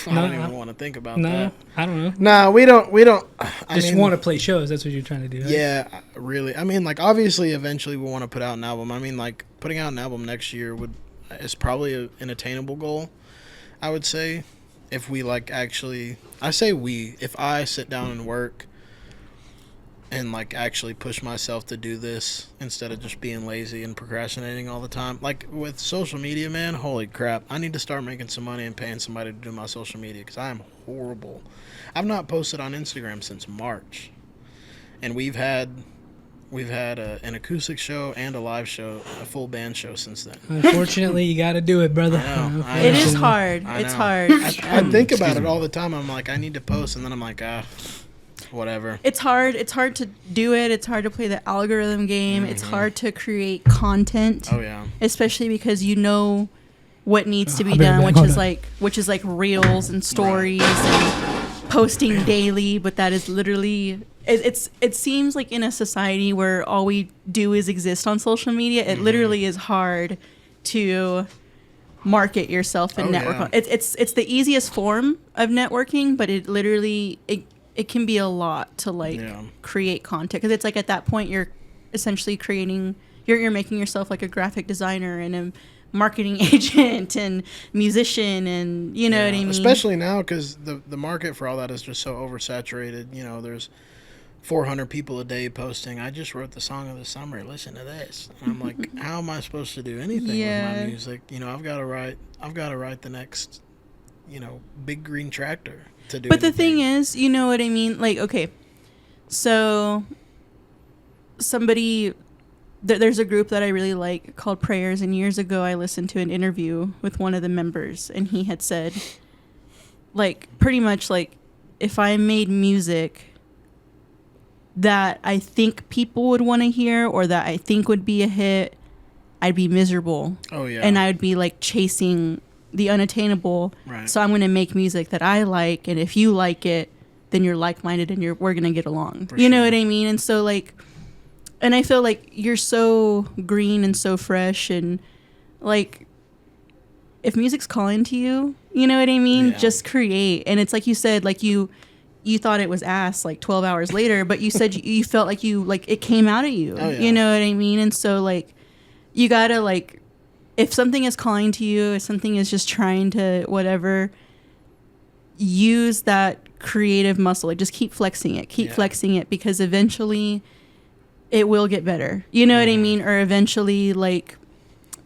I don't even want to think about No, that. I don't know. Nah, we don't. I Just mean, want to play shows. That's what you're trying to do. Right? Yeah, really. I mean, like, obviously, eventually we want to put out an album. I mean, like, putting out an album next year is probably an attainable goal, I would say. If we, if I sit down and work and, like, actually push myself to do this instead of just being lazy and procrastinating all the time. Like, with social media, man, holy crap. I need to start making some money and paying somebody to do my social media because I am horrible. I've not posted on Instagram since March. And we've had an acoustic show and a live show, a full band show since then. Unfortunately, you got to do it, brother. I know. It is hard. I It's know. hard. I think about it all the time. I'm like, I need to post, and then I'm like, whatever. It's hard. It's hard to do it. It's hard to play the algorithm game. It's hard to create content. Oh yeah. Especially because you know what needs to be I'll be right done, back. which is like reels and stories and posting daily. But that is literally it seems like in a society where all we do is exist on social media, it literally is hard to market yourself and network. Yeah. It's the easiest form of networking, but it literally it can be a lot to create content because it's like at that point you're essentially creating, you're making yourself like a graphic designer and a marketing agent and musician, and you know what I mean? Especially now, because the market for all that is just so oversaturated. You know, there's 400 people a day posting, I just wrote the song of the summer, listen to this. And I'm like, how am I supposed to do anything with my music? You know, I've got to write the next, you know, big green tractor to do. But anything. the thing is, you know what I mean? Like, okay, so there's a group that I really like called Prayers, and years ago I listened to an interview with one of the members, and he had said, like, pretty much like, if I made music that I think people would want to hear or that I think would be a hit, I'd be miserable. Oh yeah. And I would be like chasing the unattainable. Right. So I'm going to make music that I like, and if you like it, then you're like-minded and we're going to get along. You know what I mean? And so like, and I feel like you're so green and so fresh, and like, if music's calling to you, you know what I mean? Yeah. Just create. And it's like you said, like you thought it was ass like 12 hours later, but you said you felt like it came out of you. Oh, yeah. You know what I mean? And so like, you gotta like, if something is calling to you, if something is just trying to whatever, use that creative muscle. Like, just keep flexing it, because eventually it will get better. You know what I mean? Or eventually like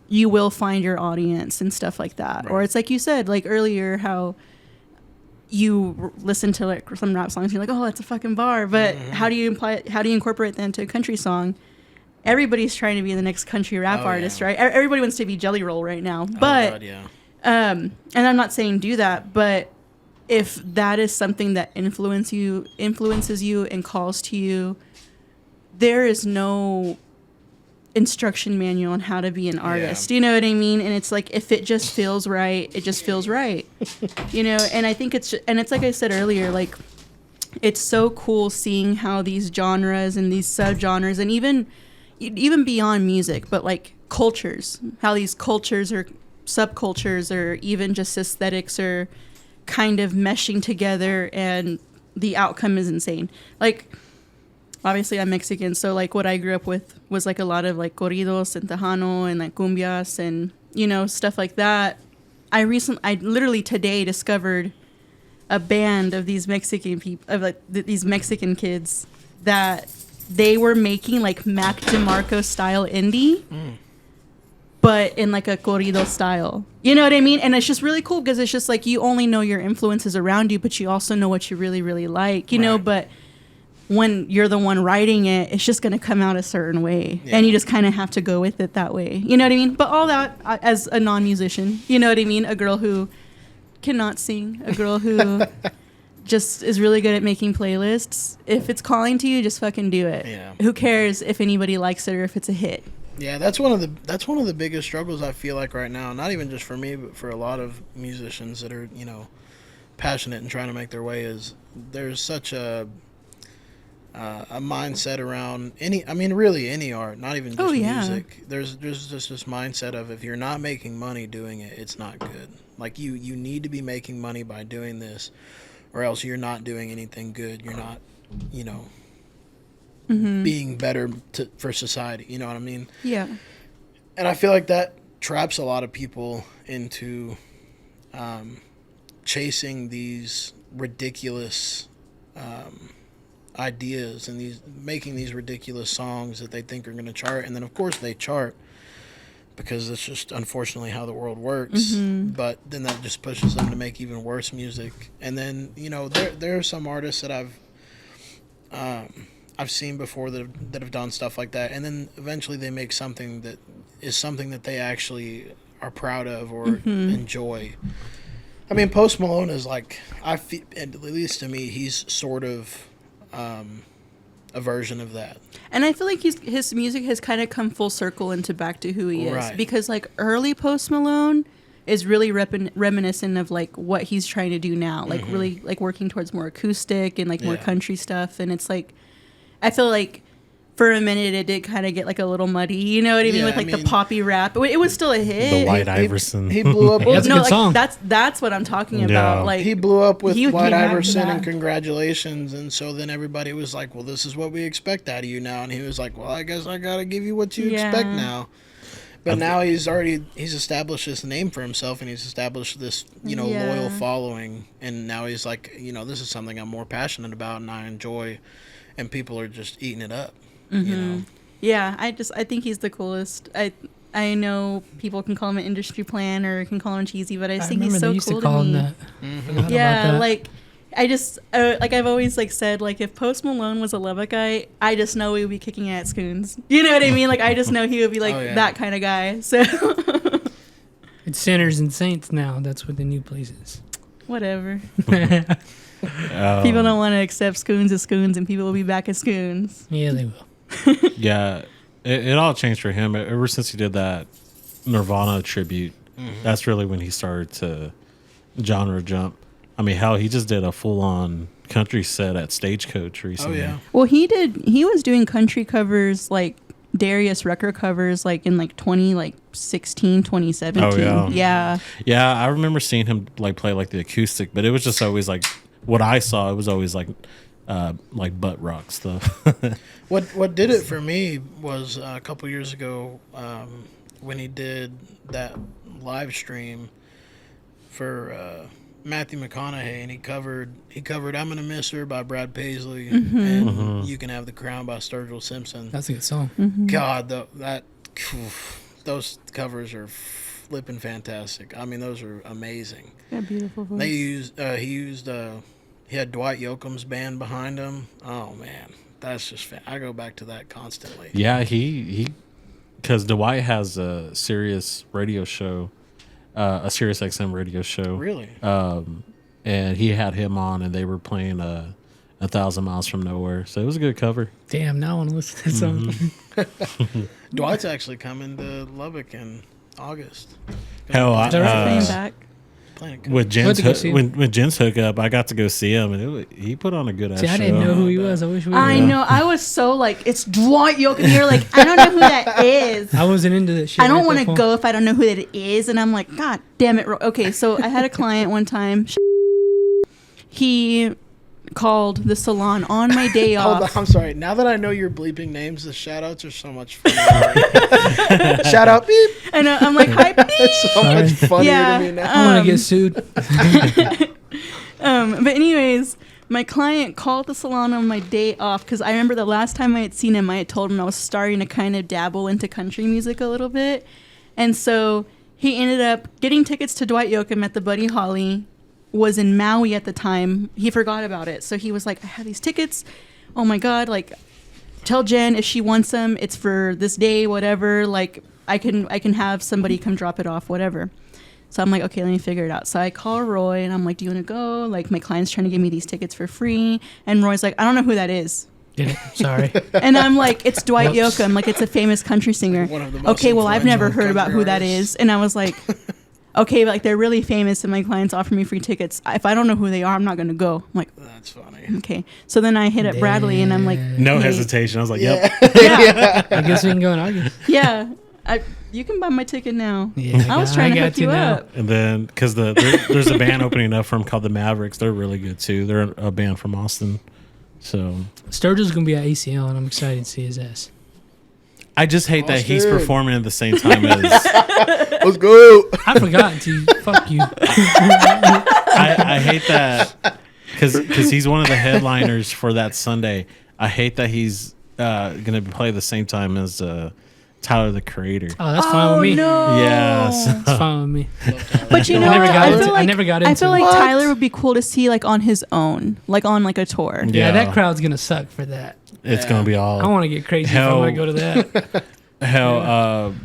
you will find your audience and stuff like that. Right. Or it's like you said like earlier, how you listen to like some rap songs, you're like, oh, that's a fucking bar, but how do you incorporate that into a country song? Everybody's trying to be the next country rap artist, right? Everybody wants to be Jelly Roll right now, but and I'm not saying do that, but if that is something that influences you and calls to you, there is no instruction manual on how to be an artist. You know what I mean? And it's like, if it just feels right, it just feels right. You know, and I think it's like I said earlier, like, it's so cool seeing how these genres and these subgenres, and even beyond music, but like cultures, how these cultures or subcultures or even just aesthetics are kind of meshing together, and the outcome is insane. Like, obviously I'm Mexican, so like what I grew up with was like a lot of like corridos and tejano and like cumbias and, you know, stuff like that. I literally today discovered a band of these Mexican people, of like these Mexican kids, that they were making like Mac DeMarco style indie, but in like a corrido style. You know what I mean? And it's just really cool, because it's just like, you only know your influences around you, but you also know what you really, really like, you know, but when you're the one writing it, it's just going to come out a certain way. Yeah. And you just kind of have to go with it that way. You know what I mean? But all that, as a non-musician, you know what I mean? A girl who cannot sing, a girl who just is really good at making playlists. If it's calling to you, just fucking do it. Yeah. Who cares if anybody likes it or if it's a hit? Yeah, that's one of the biggest struggles I feel like right now. Not even just for me, but for a lot of musicians that are, you know, passionate and trying to make their way. Is there's such a mindset around really any art, not even just music. There's just this mindset of, if you're not making money doing it, it's not good. Like, you need to be making money by doing this, or else you're not doing anything good. You're not, you know, being better for society. You know what I mean? Yeah. And I feel like that traps a lot of people into chasing these ridiculous ideas and making these ridiculous songs that they think are going to chart, and then of course they chart, because it's just unfortunately how the world works. But then that just pushes them to make even worse music. And then, you know, there are some artists that I've seen before that have done stuff like that, and then eventually they make something that is something that they actually are proud of or enjoy. I mean, Post Malone is like, I feel, at least to me, he's sort of a version of that. And I feel like his music has kind of come full circle into back to who he is. Because like early Post Malone is really reminiscent of like what he's trying to do now. Like really like working towards more acoustic and like more country stuff. And it's like, I feel like for a minute it did kind of get like a little muddy, you know what I mean, with like the poppy rap. But it was still a hit. The White Iverson. He blew up. That's a good song. That's what I'm talking about. Like he blew up with White came Iverson and Congratulations, and so then everybody was like, "Well, this is what we expect out of you now," and he was like, "Well, I guess I gotta give you what you expect now." But now he's established this name for himself, and he's established this loyal following, and now he's like, this is something I'm more passionate about and I enjoy, and people are just eating it up. Yeah, I think he's the coolest. I know people can call him an industry plan or can call him cheesy, but I think he's so cool to me. That. Yeah, like I just like I've always like said, like if Post Malone was a Lubbock guy, I just know he would be kicking at Scoons. You know what I mean? Like I just know he would be like that kind of guy. So it's Sinners and Saints now. That's what the new place is. Whatever. People don't want to accept Scoons as Scoons, and people will be back as Scoons. Yeah, they will. Yeah, it all changed for him ever since he did that Nirvana tribute. That's really when he started to genre jump. I mean, hell, he just did a full-on country set at Stagecoach recently. Oh, yeah. Well, he was doing country covers, like Darius Rucker covers, like in like 2016, 2017. Oh, yeah. Yeah, I remember seeing him like play like the acoustic, but it was just always like what I saw. It was always like butt rock stuff. What did it for me was a couple years ago when he did that live stream for Matthew McConaughey, and he covered "I'm Gonna Miss Her" by Brad Paisley and "You Can Have the Crown" by Sturgill Simpson. That's a good song. God, those covers are flipping fantastic. I mean, those are amazing. Yeah, beautiful voice. He had Dwight Yoakam's band behind him. Oh man, that's just I go back to that constantly. Yeah, he because Dwight has a Sirius radio show. A Sirius XM radio show. Really? And he had him on, and they were playing 1,000 Miles from Nowhere. So it was a good cover. Damn, now I want to listen to that song. Dwight's actually coming to Lubbock in August. Hell, playing back. With Jen's hook up, I got to go see him, and he put on a good ass show. I didn't know who he was. I wish we. I know. I was so like, it's Dwight Yoakam. You're like, I don't know who that is. I wasn't into that shit. I don't want to go if I don't know who that is, and I'm like, God damn it. Okay, so I had a client one time. He called the salon on my day off. Hold on, I'm sorry. Now that I know you're bleeping names, the shout outs are so much fun. Shout out beep. And I'm like, hi beep. It's so much funnier to me now. I want to get sued. But anyways, my client called the salon on my day off because I remember the last time I had seen him, I had told him I was starting to kind of dabble into country music a little bit. And so he ended up getting tickets to Dwight Yoakam at the Buddy Holly. Was in Maui at the time. He forgot about it. So he was like, I have these tickets. Oh my God. Like, tell Jen if she wants them, it's for this day, whatever. Like, I can have somebody come drop it off, whatever. So I'm like, okay, let me figure it out. So I call Roy and I'm like, do you want to go? Like, my client's trying to give me these tickets for free. And Roy's like, I don't know who that is. Sorry. And I'm like, it's Dwight Yoakam. Like, it's a famous country singer. Okay, well, I've never heard about who that is. And I was like, okay, but like they're really famous and my clients offer me free tickets. If I don't know who they are, I'm not going to go. I'm like, that's funny. Okay. So then I hit up Bradley and I'm like, no hesitation. I was like, yep. Yeah. I guess we can go in August. Yeah. You can buy my ticket now. Yeah, I was trying to hook you up. And then, because there's a band opening up for them called the Mavericks. They're really good too. They're a band from Austin. So Sturgill's going to be at ACL and I'm excited to see his ass. I just hate that he's performing at the same time as. Let's go. I forgot to. Fuck you. I hate that because he's one of the headliners for that Sunday. I hate that he's going to play the same time as Tyler the Creator. Oh, that's fine with me. No. Yes, that's fine with me. But you know, I never got into. I feel like Tyler would be cool to see like on his own, like on like a tour. Yeah, that crowd's gonna suck for that. It's gonna be all. I want to get crazy if I want to go to that.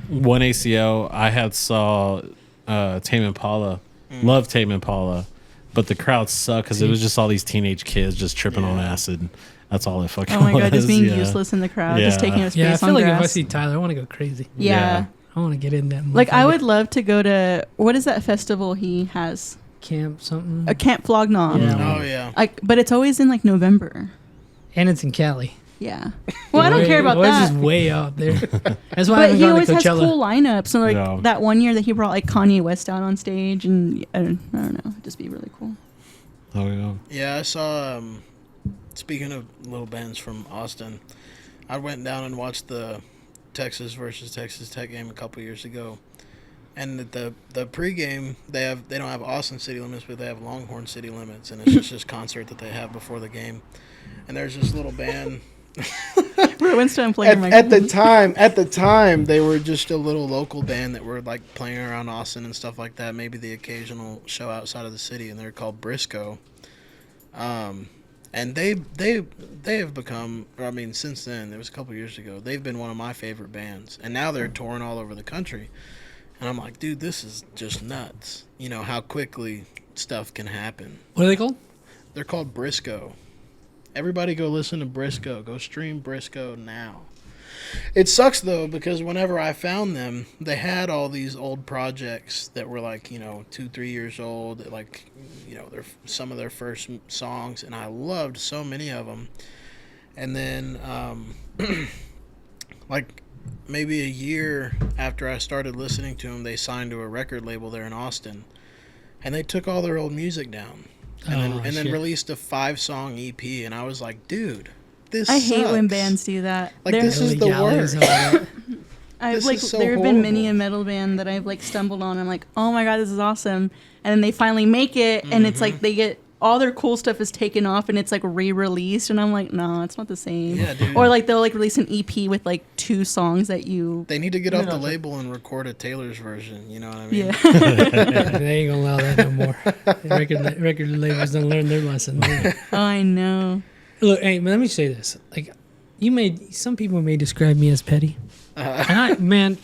One ACL, I had saw Tame Impala. Love Tame Impala, but the crowd sucked because it was just all these teenage kids just tripping on acid. That's all it fucking was. Oh my God, just being useless in the crowd, just taking up space on grass. I feel like if I see Tyler, I want to go crazy. Yeah. I want to get in that. Like, I would love to go to, what is that festival he has? Camp something? A Camp Flognon. Yeah. Oh, yeah. Like, but it's always in, like, November. And it's in Cali. Yeah. Well, I don't care about Roy's that. is way out there. That's why I But haven't he gone always to has Coachella. cool lineups. So like Yeah. that one year that he brought like Kanye West out on stage, and I don't know, it'd just be really cool. Oh yeah. Yeah, I saw. Speaking of little bands from Austin, I went down and watched the Texas versus Texas Tech game a couple years ago, and the pregame they don't have Austin city limits, but they have Longhorn city limits, and it's just this concert that they have before the game, and there's this little band. At the time, they were just a little local band that were like playing around Austin and stuff like that. Maybe the occasional show outside of the city, and they're called Briscoe. And they have become. I mean, since then, it was a couple years ago. They've been one of my favorite bands, and now they're touring all over the country. And I'm like, dude, this is just nuts. You know how quickly stuff can happen. What are they called? They're called Briscoe. Everybody go listen to Briscoe. Go stream Briscoe now. It sucks, though, because whenever I found them, they had all these old projects that were like, 2-3 years old, like, they're some of their first songs, and I loved so many of them. And then, like, maybe a year after I started listening to them, they signed to a record label there in Austin, and they took all their old music down. And then released a 5-song EP, and I was like, dude, this I sucks. hate when bands do that. Like, this is the worst. I've This is so there have been many a horrible. metal band that I've like stumbled on. I'm like, oh my god, this is awesome, and then they finally make it, and it's like they get all their cool stuff is taken off, and it's like re-released, and I'm like, no, it's not the same. Yeah, dude. Or like they'll like release an EP with like 2 songs that you. They need to get off the label and record a Taylor's version. You know what I mean? Yeah. They ain't gonna allow that no more. Record labels don't learn their lesson. Oh, I know. Look, hey, let me say this. Like, some people may describe me as petty. And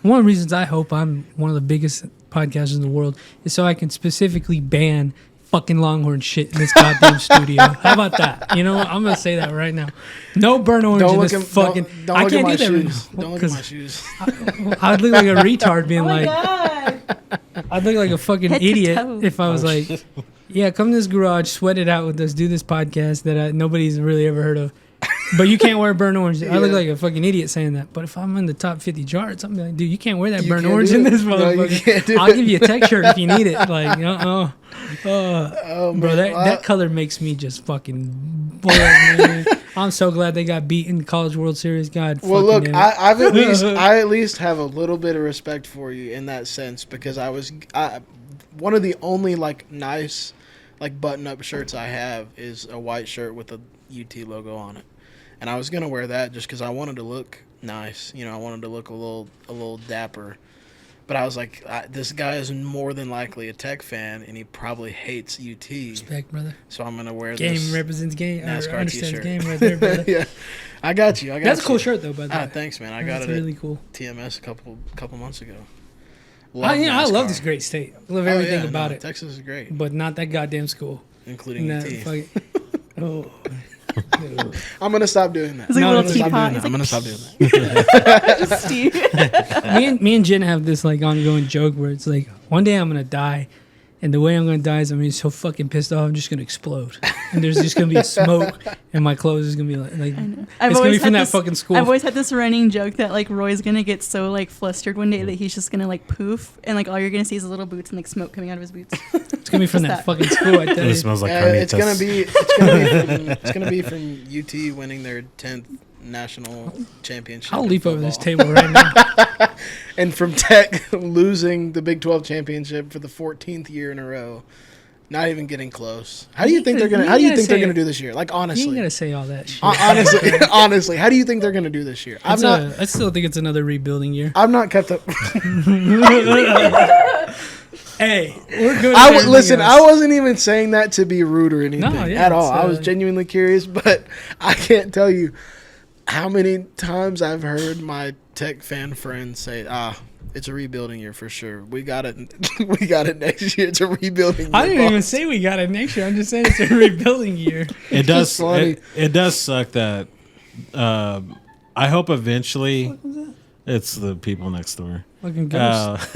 one of the reasons I hope I'm one of the biggest podcasters in the world is so I can specifically ban fucking Longhorn shit in this goddamn studio. How about that? You know what? I'm gonna say that right now. No burnt orange in this fucking. Don't I look can't at my do that shoes. right now, Don't look at my shoes. I would look like a retard being Oh my like, god. I'd look like a fucking Head to idiot toe. if I was like, yeah, come to this garage, sweat it out with us, do this podcast that nobody's really ever heard of. But you can't wear burnt orange. I look like a fucking idiot saying that. But if I'm in the top 50 charts, I'm like, dude, you can't wear that burnt can't orange do in it. this No, you motherfucker. can't do I'll it. give you a tech shirt if you need it. Like, Oh, bro, man. that color makes me just fucking bored, man. I'm so glad they got beat in the College World Series. God, Well, fucking look, damn it. I at least have a little bit of respect for you in that sense, because one of the only like nice like button-up shirts I have is a white shirt with a UT logo on it, and I was gonna wear that just because I wanted to look nice. I wanted to look a little dapper. But I was like, this guy is more than likely a Tech fan, and he probably hates UT. Respect, brother. So I'm gonna wear Game this represents game. NASCAR Understands t-shirt. game right there, brother. Yeah, I got you. That's a cool shirt, though, by the way. Thanks, man. I got That's it really at cool. TMS a couple months ago. I NASCAR. love this great state. I love everything about it. Texas is great, But not that goddamn school. including That UT. fucking, oh. I'm gonna stop doing that. It's like No, a no, little no, teapot. I'm gonna stop doing that. Steve. me and Jen have this like ongoing joke where it's like one day I'm gonna die, and the way I'm gonna die is I'm gonna be so fucking pissed off I'm just gonna explode, and there's just gonna be smoke, and my clothes is gonna be like I know. it's gonna be from that fucking school. I've always had this running joke that like Roy's gonna get so like flustered one day that he's just gonna like poof, and like all you're gonna see is his little boots and like smoke coming out of his boots. It's gonna be from Just that that. fucking school. I tell It you. smells like It's carnitas. gonna be from UT winning their 10th national championship. I'll in leap over this football. table right now. And from Tech losing the Big 12 championship for the 14th year in a row. Not even getting close. How do you think they're gonna? How do you think they're gonna do this year? Like You ain't honestly, gotta say all that shit. honestly, how do you think they're gonna do this year? I still think it's another rebuilding year. I've not kept up. Hey, we're good. at everything Listen, else. I wasn't even saying that to be rude or anything No, yeah, at all. it's, I was genuinely curious, but I can't tell you how many times I've heard my Tech fan friends say, it's a rebuilding year for sure. We got it. We got it next year. It's a rebuilding year. I didn't even boss." say we got it next year. I'm just saying it's a rebuilding year. It does. funny. It does suck that. I hope eventually. It's the people next door. Fucking ghost.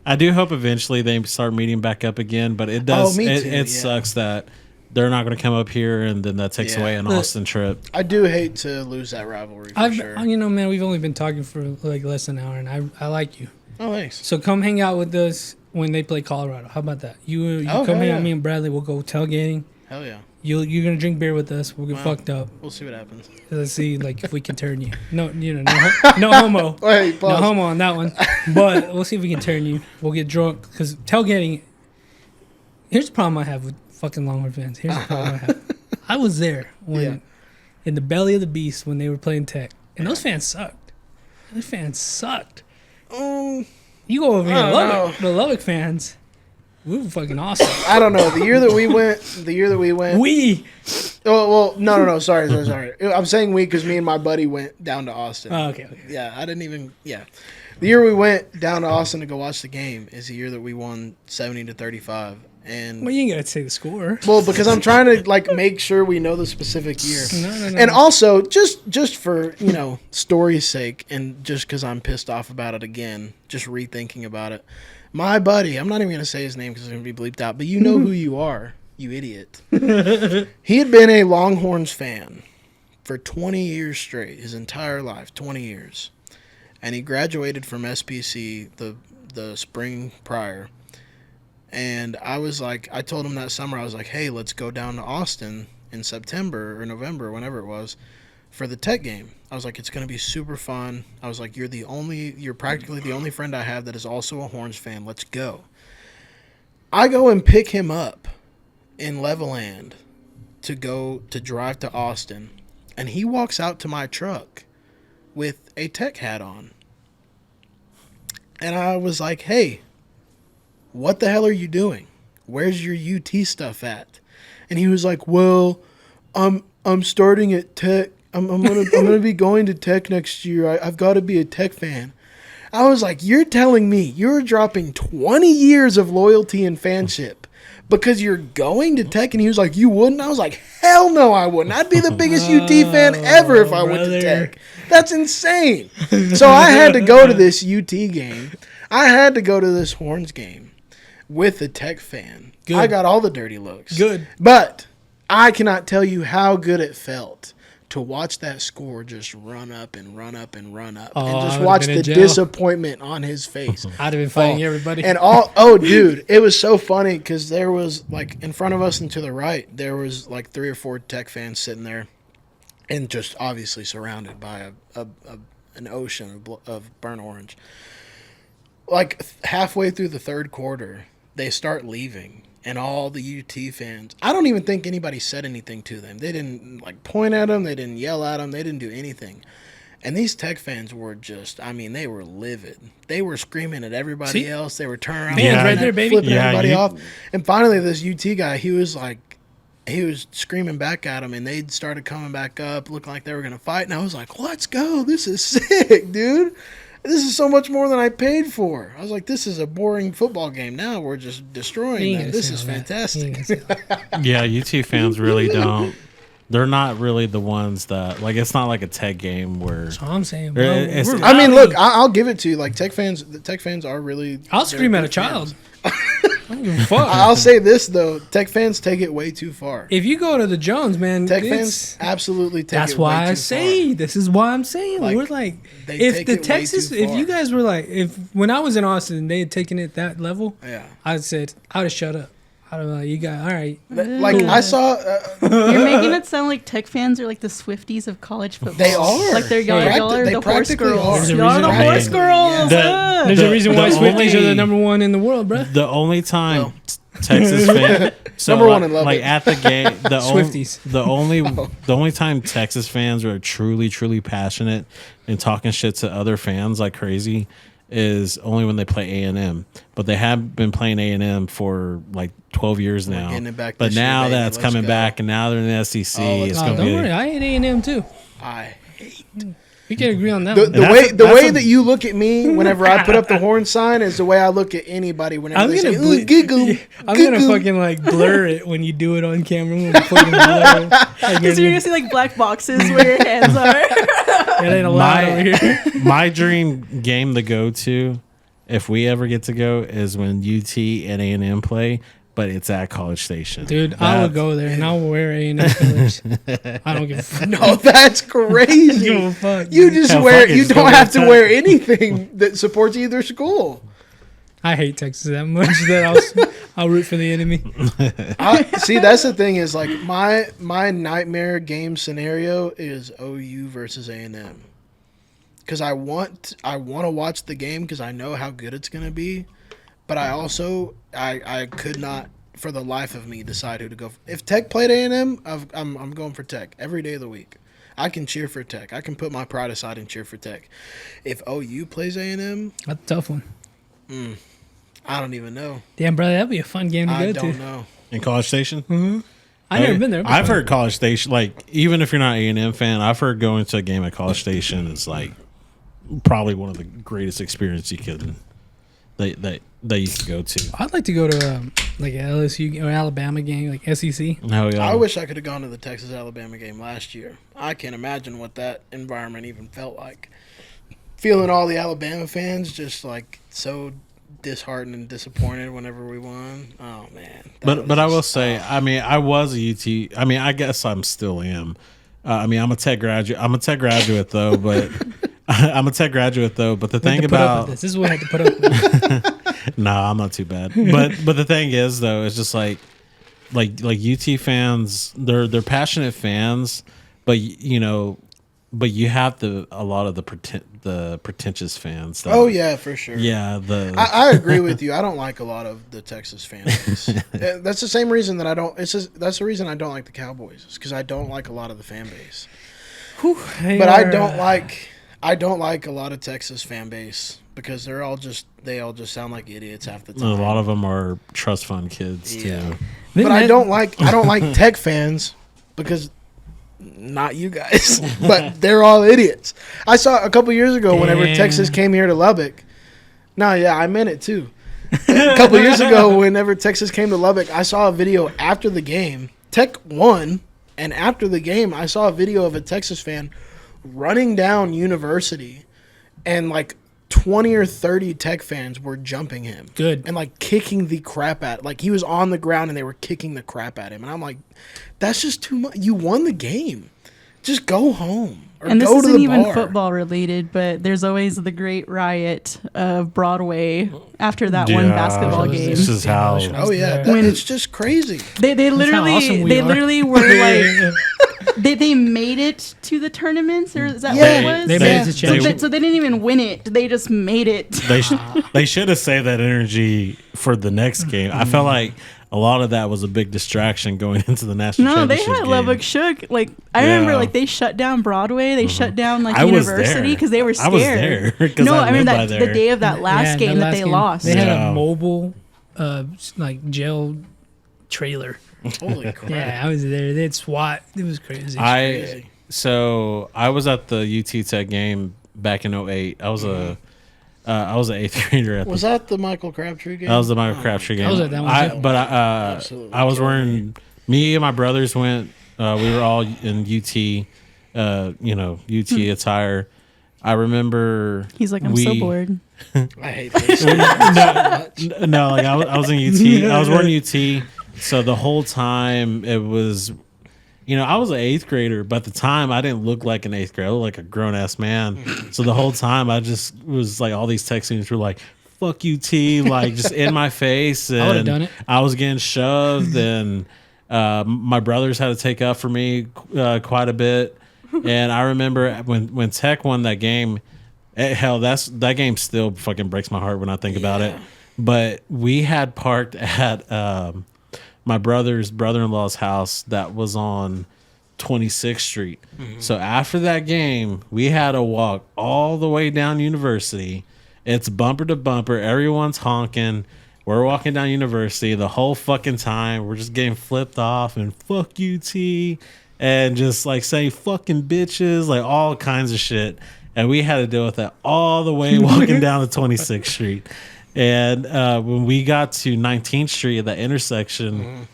I do hope eventually they start meeting back up again, but it does. me it too, it yeah. sucks that they're not going to come up here, and then that takes away an Austin trip. I do hate to lose that rivalry for sure. You know, man, we've only been talking for like less than an hour, and I like you. Oh, thanks. So come hang out with us when they play Colorado. How about that? You come hang out with me and Bradley. We'll go tailgating. Hell yeah. You're gonna drink beer with us. We'll get fucked up. We'll see what happens. Let's see, like, if we can turn you. No, no homo. Wait, no homo on that one. But we'll see if we can turn you. We'll get drunk because tailgating. Here's the problem I have with fucking Longhorn fans. Here's the problem I have. I was there when in the belly of the beast when they were playing Tech, and those fans sucked. Those fans sucked. You go over here to Lubbock. The Lubbock fans. We were fucking awesome. I don't know. The year that we went. Oh, well, no. Sorry. I'm saying we because me and my buddy went down to Austin. Oh, okay. Yeah, I didn't even. Yeah. The year we went down to Austin to go watch the game is the year that we won 70-35. And well, you ain't got to say the score. Well, because I'm trying to like make sure we know the specific year. No. And also, just for, story's sake, and just because I'm pissed off about it again, just rethinking about it. My buddy, I'm not even going to say his name because it's going to be bleeped out, but you know who you are, you idiot. He had been a Longhorns fan for 20 years straight, his entire life, 20 years. And he graduated from SPC the spring prior. And I told him that summer, I was like, hey, let's go down to Austin in September or November, whenever it was, for the Tech game. I was like, it's going to be super fun. I was like, you're practically the only friend I have that is also a Horns fan. Let's go. I go and pick him up in Levelland to drive to Austin. And he walks out to my truck with a Tech hat on. And I was like, hey, what the hell are you doing? Where's your UT stuff at? And he was like, well, I'm starting at Tech. I'm gonna be going to Tech next year. I've got to be a Tech fan. I was like, you're telling me you're dropping 20 years of loyalty and fanship because you're going to Tech? And he was like, you wouldn't? I was like, hell no, I wouldn't. I'd be the biggest UT fan ever if I went to Tech. That's insane. So I had to go to this UT game. I had to go to this Horns game with a Tech fan. Good. I got all the dirty looks. Good. But I cannot tell you how good it felt to watch that score just run up and run up and run up. And just watch the disappointment on his face. I'd have been fighting everybody. And dude, it was so funny because there was, like, in front of us and to the right, there was, like, 3 or 4 Tech fans sitting there and just obviously surrounded by an ocean of burnt orange. Like, halfway through the third quarter, they start leaving. And all the UT fans, I don't even think anybody said anything to them. They didn't, like, point at them. They didn't yell at them. They didn't do anything. And these Tech fans were just, they were livid. They were screaming at everybody else. They were turning around. Fans right there, baby. Flipping everybody off. And finally, this UT guy, he was screaming back at them, and they started coming back up, looking like they were going to fight. And I was like, let's go. This is sick, dude. This is so much more than I paid for. I was like, this is a boring football game. Now we're just destroying them. This is fantastic. Yeah, UT fans really don't. They're not really the ones that, like, it's not like a Tech game where. That's all I'm saying, bro. Look, I'll give it to you. Like, Tech fans are really. I'll scream at a child. I'll say this though, Tech fans take it way too far. If you go to the Jones, man, Tech fans absolutely take it way too far. That's why I say this is why I'm saying we're like, if the Texas, if you guys were like, if when I was in Austin, they had taken it that level, I'd have shut up. I don't know. You got all right. Like I saw. You're making it sound like Tech fans are like the Swifties of college football. They are. Like y'all are the horse girls. Y'all are the horse girls. There's a reason why Swifties are the number one in the world, bro. The only time Texas fan, number one in Lubbock. Like at the game, Swifties. The only time Texas fans are truly, truly passionate and talking shit to other fans like crazy is only when they play A&M. But they have been playing A&M for like 12 years now. But now that's coming back, and now they're in the SEC. Don't worry, I hate A&M too. I hate. We can agree on that. The way that you look at me whenever I put up the horn sign is the way I look at anybody whenever they say giggle. I'm gonna fucking like blur it when you do it on camera. Because you're gonna see like black boxes where your hands are. It ain't allowed over here. My dream game to go to, if we ever get to go, is when UT and A&M play. but it's at College Station. Dude, I will go there and I will wear A&M colors. I don't give a fuck. No, that's crazy. Give a fuck, You dude. just Hell, wear. fuck it, You just don't go have to outside. wear anything that supports either school. I hate Texas that much that I'll root for the enemy. See, that's the thing is like my nightmare game scenario is OU versus A&M. Because I want to watch the game because I know how good it's gonna be, but I also I could not for the life of me decide who to go for. If Tech played A&M, I'm going for Tech every day of the week. I can cheer for Tech. I can put my pride aside and cheer for Tech. If OU plays A&M, That's a tough one. I don't even know. Damn, brother, that'd be a fun game to I go don't to. know. In College Station? Mm-hmm. I've never been there. It'd be I've fun. heard College Station, like, even if you're not an A&M fan, I've heard going to a game at College Station is, like, probably one of the greatest experiences you could, that you could go to. I'd like to go to like an LSU or Alabama game, like SEC. Oh, yeah. I wish I could have gone to the Texas-Alabama game last year. I can't imagine what that environment even felt like. Feeling all the Alabama fans just, like, so disheartened and disappointed whenever we won. Oh, man. But I will say, I mean, I was a UT. I mean, I guess I'm still am. I mean, I'm a Tech graduate. I'm a Tech graduate, though, but... I'm a Tech graduate though, but the thing about this is what I have to put up with. no, I'm not too bad. But the thing is though, it's just like UT fans, they're passionate fans, but but you have a lot of the pretentious fans. That, Oh, yeah, for sure. yeah. I agree with you. I don't like a lot of the Texas fan base. That's the same reason that I don't. That's the reason I don't like the Cowboys. Is because I don't like a lot of the fan base. But I don't like a lot of Texas fan base because they all just sound like idiots half the time. a lot of them are trust fund kids too. But I don't like Tech fans because not you guys, but they're all idiots. I saw a couple years ago whenever Texas came here to Lubbock. No, yeah, I meant it too. A couple years ago whenever Texas came to Lubbock, I saw a video after the game. Tech won, and after the game, I saw a video of a Texas fan running down University, and like 20 or 30 Tech fans were jumping him. Good. And like kicking the crap at, like he was on the ground and they were kicking the crap at him. And I'm like, that's just too much. You won the game. Just go home. Or And this go to isn't the even bar. football related, but there's always the great riot of Broadway after that one basketball game. This is how. Oh yeah, it's just crazy. They literally awesome we they are. literally were like they made it to the tournaments, or is that Yeah. what it was? They made it to championship. So they didn't even win it. They just made it. They should have saved that energy for the next game. I felt like a lot of that was a big distraction going into the national No, they championship had game. Lubbock shook. Like I remember, like they shut down Broadway. They shut down like I was University there. because they were I was scared. there, 'cause No, I I mean lived by that there. the day of that last game that they lost. They had Yeah. a mobile, like jail trailer. Holy crap. Yeah, I was there. They'd SWAT. It was crazy. So I was at the UT Tech game back in 08. I was an eighth grader at Was that the Michael Crabtree game? that was the Michael Crabtree game. I was at that one too. Absolutely I was killing wearing. Me and my brothers went. We were all in UT. UT attire. I remember. He's like, I'm so bored. I hate this. No, like I was in UT. I was wearing UT. So the whole time it was, I was an eighth grader, but at the time I didn't look like an eighth grader. I looked like a grown ass man. So the whole time I just was like, all these text messages were like, "Fuck UT," like just in my face, and I would've done it. I was getting shoved, and my brothers had to take up for me quite a bit. And I remember when Tech won that game. Hell, that game still fucking breaks my heart when I think about it. But we had parked at my brother-in-law's house that was on 26th Street. Mm-hmm. So after that game, we had to walk all the way down University. It's bumper to bumper. Everyone's honking. We're walking down University the whole fucking time. We're just getting flipped off and fuck UT and just like say fucking bitches, like all kinds of shit. And we had to deal with that all the way walking down to 26th Street. And when we got to 19th Street at that intersection,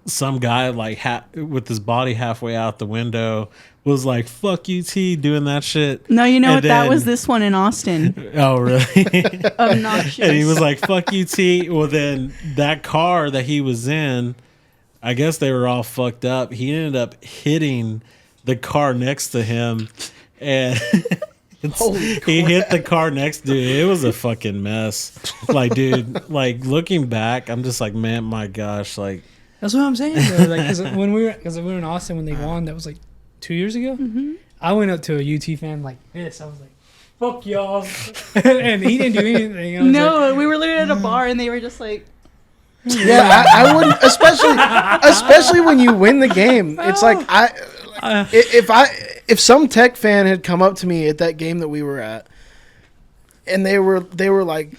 some guy like with his body halfway out the window was like, "Fuck UT," doing that shit. No, you know And what? That was this one in Austin. Oh, really? Obnoxious. And he was like, "Fuck UT." Well, then that car that he was in, I guess they were all fucked up. He ended up hitting the car next to him, and he hit the car next to it. It was a fucking mess. Like, dude, like looking back, I'm just like, man, my gosh, like. That's what I'm saying, though. Like, because we were in Austin when they won. That was like 2 years ago. Mm-hmm. I went up to a UT fan like this. I was like, "Fuck y'all," and he didn't do anything. I was No, we were literally at a bar and they were just like, Yeah, I wouldn't, especially when you win the game. It's like if some Tech fan had come up to me at that game that we were at, and they were like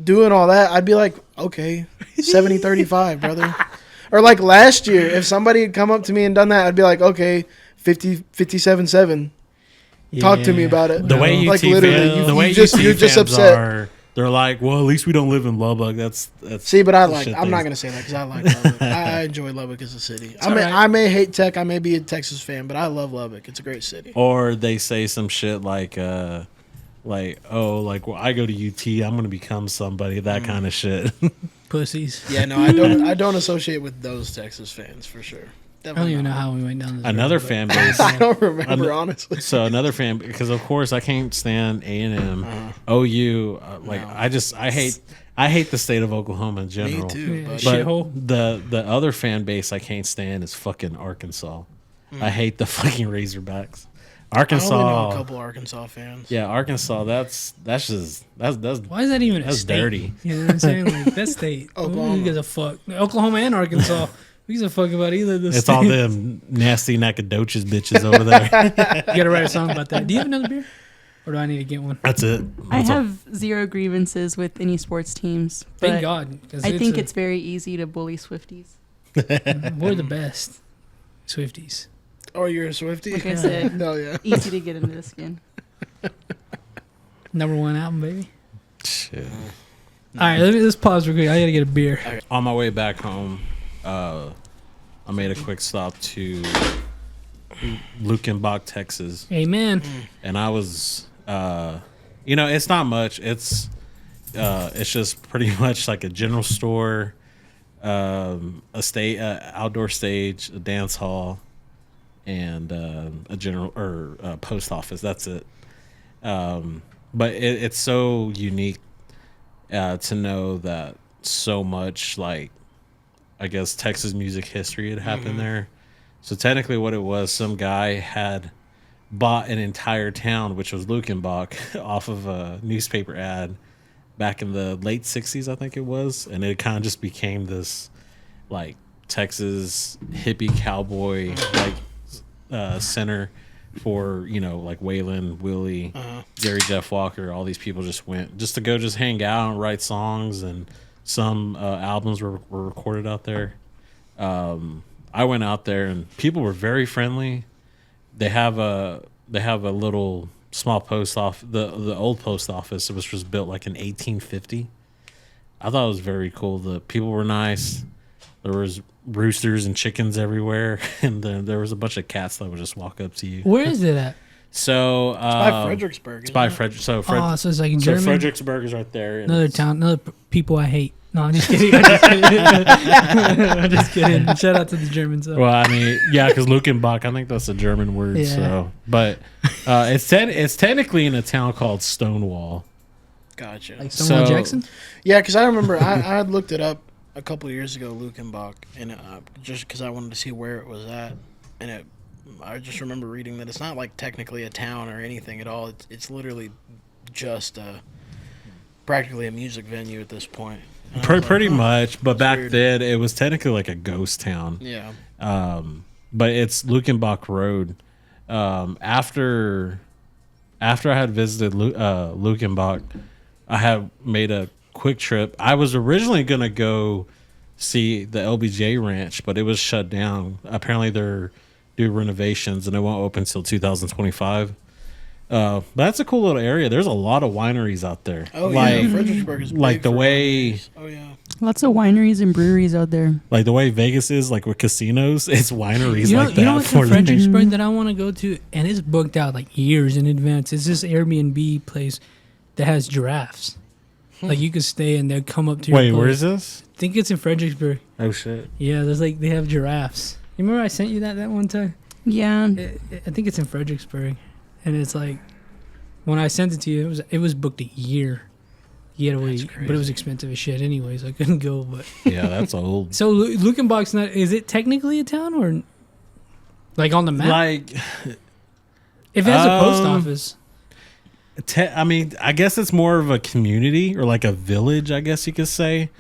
doing all that, I'd be like, okay, 70-35, brother. Or like last year, if somebody had come up to me and done that, I'd be like, okay, 57-7. Talk to me about it. The way like UT literally, you're just upset. They're like, well, at least we don't live in Lubbock. That's see, but I'm not gonna say that because I like Lubbock. I enjoy Lubbock as a city. I may hate Tech. I may be a Texas fan, but I love Lubbock. It's a great city. Or they say some shit like oh, like well, I go to UT, I'm gonna become somebody. That kind of shit. pussies. Yeah, no, I don't associate with those Texas fans for sure. I don't even know how we went down this Another road, fan base. I don't remember honestly. So another fan, because of course I can't stand A&M, OU. I hate the state of Oklahoma in general. Me too. Yeah, But shithole. The other fan base I can't stand is fucking Arkansas. I hate the fucking Razorbacks. Arkansas. I only know a couple Arkansas fans. Yeah, Arkansas. That's Why is that even a that's state? dirty. You know what I'm saying? Like, that state. Oklahoma. Who gives a fuck? Oklahoma and Arkansas. Who gives a fuck about either of those It's states? all them nasty Nacogdoches bitches over there. You gotta write a song about that. Do you have another beer? Or do I need to get one? That's it. I That's all. have zero grievances with any sports teams. Thank but God. 'Cause I think it's very easy to bully Swifties. we're the best. Swifties. Oh, you're a Swiftie? Like I said, No, yeah. easy to get into the skin. Number one album, baby. Shit. All right, let's pause real quick. I gotta get a beer. On my way back home, I made a quick stop to Lukenbach, Texas, Amen. and I was, it's not much. It's just pretty much like a general store, a outdoor stage, a dance hall, and a general or post office. That's it. But it's so unique to know that so much, like, I guess, Texas music history had happened there. So technically what it was, some guy had bought an entire town, which was Lukenbach, off of a newspaper ad back in the late 60s, I think it was. And it kind of just became this, like, Texas hippie cowboy, like, center for, like Waylon, Willie, Jerry Jeff Walker. All these people just went just to go just hang out and write songs, and some albums were recorded out there. I went out there and people were very friendly. They have a little small post office, the old post office, which was built like in 1850. I thought it was very cool. The people were nice. There was roosters and chickens everywhere, and then there was a bunch of cats that would just walk up to you. Where is it at? So It's by Fredericksburg. It's by Fredericksburg. So it's like in So German. Fredericksburg is right there. and Another it's- town, people I hate. No, I'm just kidding. I'm just kidding. Shout out to the Germans. Though. Well, I mean, yeah, because Lukenbach, I think that's a German word. Yeah. So, but it's technically in a town called Stonewall. Gotcha. Like Stonewall So- Jackson. Yeah, because I remember I had looked it up a couple of years ago, Lukenbach, and just because I wanted to see where it was at, and I just remember reading that it's not like technically a town or anything at all. It's literally just practically a music venue at this point. And I was like, Pretty huh, much, but that's back weird. then it was technically like a ghost town. Yeah. But it's Lukenbach Road. After I had visited Lukenbach, I had made a quick trip. I was originally gonna go see the LBJ Ranch, but it was shut down. Apparently they're doing renovations and it won't open until 2025. But that's a cool little area. There's a lot of wineries out there. Oh like, yeah, Fredericksburg is big like the for way. wineries. Oh yeah. Lots of wineries and breweries out there. Like the way Vegas is, like with casinos, it's wineries You know, like that. you know what's for in the- Fredericksburg that I want to go to, and it's booked out like years in advance. It's this Airbnb place that has giraffes. Like you could stay and they'll come up to your Wait, place. where is this? I think it's in Fredericksburg. Oh shit! Yeah, there's like they have giraffes. You remember I sent you that one time? Yeah. I think it's in Fredericksburg, and it's like when I sent it to you, it was booked a year. You had to wait, but it was expensive as shit anyways. I couldn't go. But Yeah, that's old. so Lukenbach's not. Is it technically a town or like on the map? Like, if it has a post office. I mean, I guess it's more of a community or like a village, I guess you could say.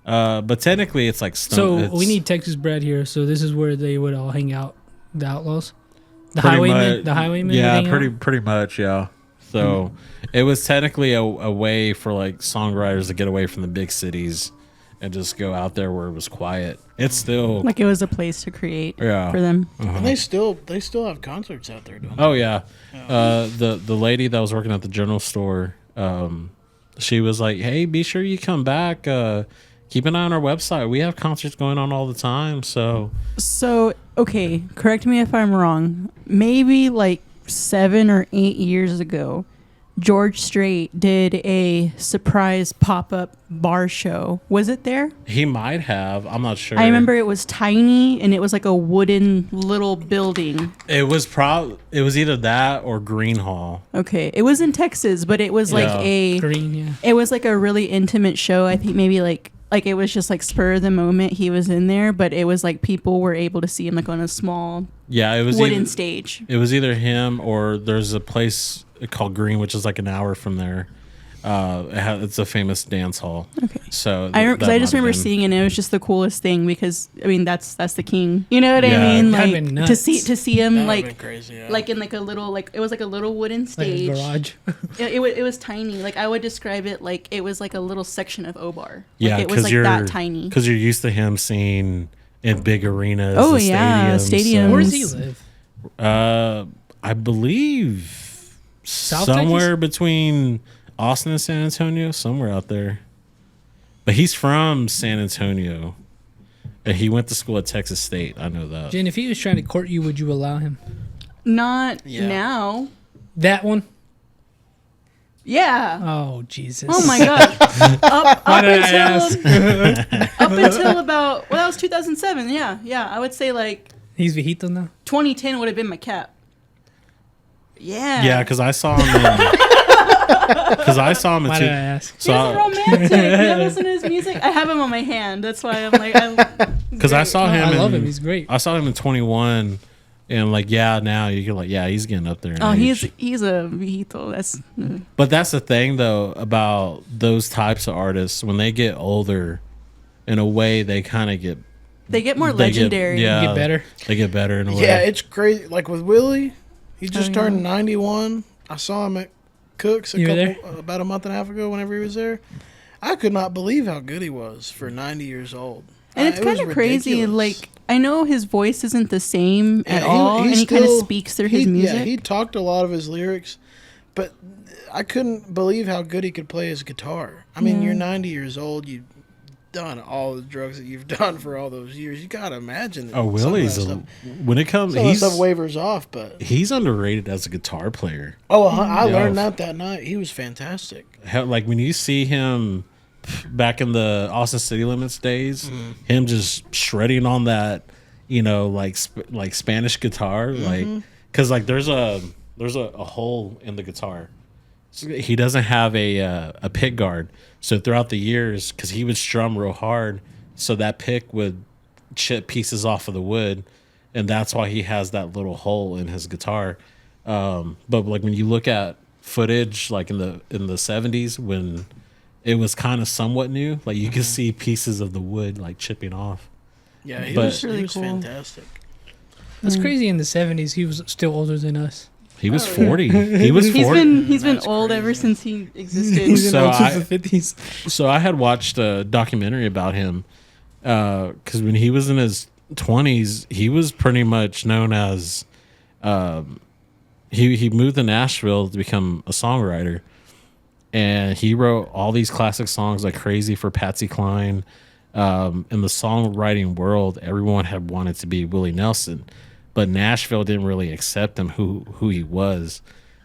But technically, it's like So we need Texas Brad here. So this is where they would all hang out. The outlaws, the pretty highwaymen, much- the highwaymen. Yeah, would hang out? pretty much. Yeah. So it was technically a way for like songwriters to get away from the big cities and just go out there where it was quiet. It's still Like it was a place to create Yeah. for them. And they still have concerts out there, don't they? Oh yeah. The lady that was working at the general store, she was like, "Hey, be sure you come back. Keep an eye on our website. We have concerts going on all the time." So Okay, correct me if I'm wrong. Maybe like 7 or 8 years ago, George Strait did a surprise pop-up bar show. Was it there? he might have. I'm not sure. I remember it was tiny and it was like a wooden little building. it was it was either that or Green Hall. Okay, it was in Texas, but it was like Yeah. Green, yeah. it was like a really intimate show. I think maybe like it was just like spur of the moment he was in there, but it was like people were able to see him like on a small Yeah, it was wooden either, stage. It was either him or there's a place called Green, which is like an hour from there. It's a famous dance hall. Okay. So I just that might have remember been- seeing it and it was just the coolest thing because I mean that's the king. You know what Yeah. I mean? That'd Like been to nuts. see him That would've like been crazy. Yeah. like in like a little like it was like a little wooden Like a stage. garage. It was tiny. Like I would describe it like it was like a little section of Obar. Yeah, Like, it was like you're that tiny. Because you're used to him singing in big arenas. Oh, and yeah, stadiums. Where does he live? I believe South somewhere between Austin and San Antonio, somewhere out there. But he's from San Antonio. And he went to school at Texas State. I know that. Jen, if he was trying to court you, would you allow him? Not Yeah. now. That one? Yeah. Oh, Jesus. Oh my god. up Why did I ask? up until about that was 2007. Yeah. I would say like He's Vejito now? 2010 would have been my cap. Yeah. Yeah, because I saw him in. Because I saw him in Why did I ask? He's romantic. You ever listen to his music? I have him on my hand. That's why I'm like, because I saw him. I love in- him. He's great. I saw him in 21, and like, yeah, now you can like, yeah, he's getting up there. in oh, age. he's a Vito. That's But that's the thing though about those types of artists when they get older, in a way they kind of get they get more they legendary. yeah, Get better. They get better in a way. Yeah, it's crazy. Like with Willie, he just Oh, turned yeah. 91. I saw him at Cook's You were there? about a month and a half ago. Whenever he was there, I could not believe how good he was for 90 years old. And it's It was kind of crazy. ridiculous. Like I know his voice isn't the same at Yeah, all, and he kind of still- speaks through his music. Yeah, he talked a lot of his lyrics, but I couldn't believe how good he could play his guitar. I mean, you're 90 years old. You've done all the drugs that you've done for all those years. You gotta imagine. That Oh, Willie's some of when it comes, that he's stuff wavers off, but he's underrated as a guitar player. I Yeah. learned that night. He was fantastic. Like when you see him back in the Austin City Limits days, him just shredding on that, like Spanish guitar, like because like there's a hole in the guitar. So he doesn't have a pick guard, so throughout the years, because he would strum real hard, so that pick would chip pieces off of the wood, and that's why he has that little hole in his guitar. But like when you look at footage, like in the 70s when it was kind of somewhat new, like you could see pieces of the wood like chipping off. Yeah, he But- was, Really he was cool. fantastic. That's crazy. In the 70s, he was still older than us. He was 40. He was 40. He's been That's old crazy. ever since he He existed. was So in I- the 50s. So I had watched a documentary about him because when he was in his 20s, he was pretty much known as he moved to Nashville to become a songwriter, and he wrote all these classic songs like "Crazy" for Patsy Cline. In the songwriting world, everyone had wanted to be Willie Nelson, but Nashville didn't really accept him who he was,